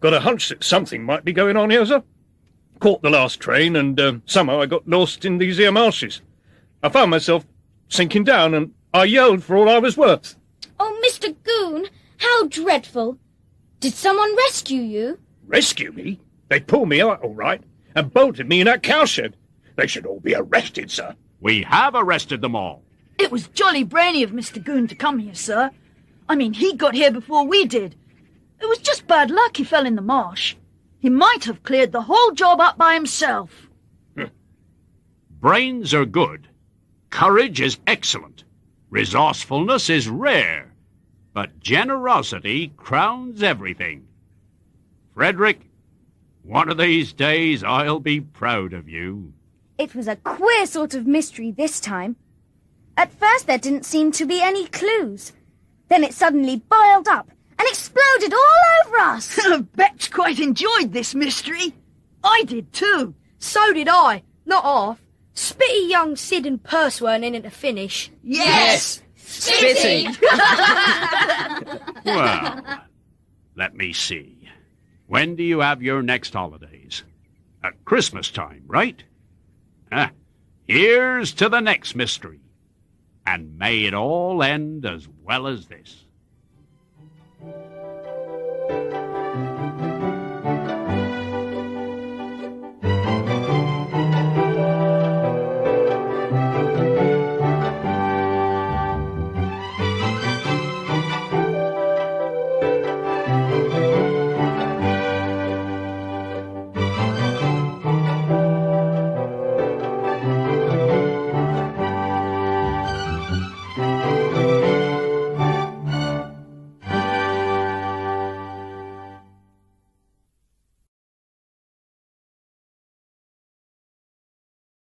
got a hunch that something might be going on here, sir. Caught the last train, and somehow I got lost in these here marshes. I found myself sinking down, and I yelled for all I was worth. Oh, Mr. Goon, how dreadful. Did someone rescue you? Rescue me? They pulled me out all right, and bolted me in that cowshed. They should all be arrested, sir. We have arrested them all. It was jolly brainy of Mr. Goon to come here, sir. I mean, he got here before we did. It was just bad luck he fell in the marsh. He might have cleared the whole job up by himself. Brains are good. Courage is excellent. Resourcefulness is rare. But generosity crowns everything. Frederick, one of these days I'll be proud of you. It was a queer sort of mystery this time. At first there didn't seem to be any clues. Then it suddenly boiled up and exploded all over us. Bet's quite enjoyed this mystery. I did too. So did I. Not half. Spitty young Sid and Purse weren't in it to finish. Yes! Spitty! Well, let me see. When do you have your next holidays? At Christmas time, right? Here's to the next mystery. And may it all end as well as this.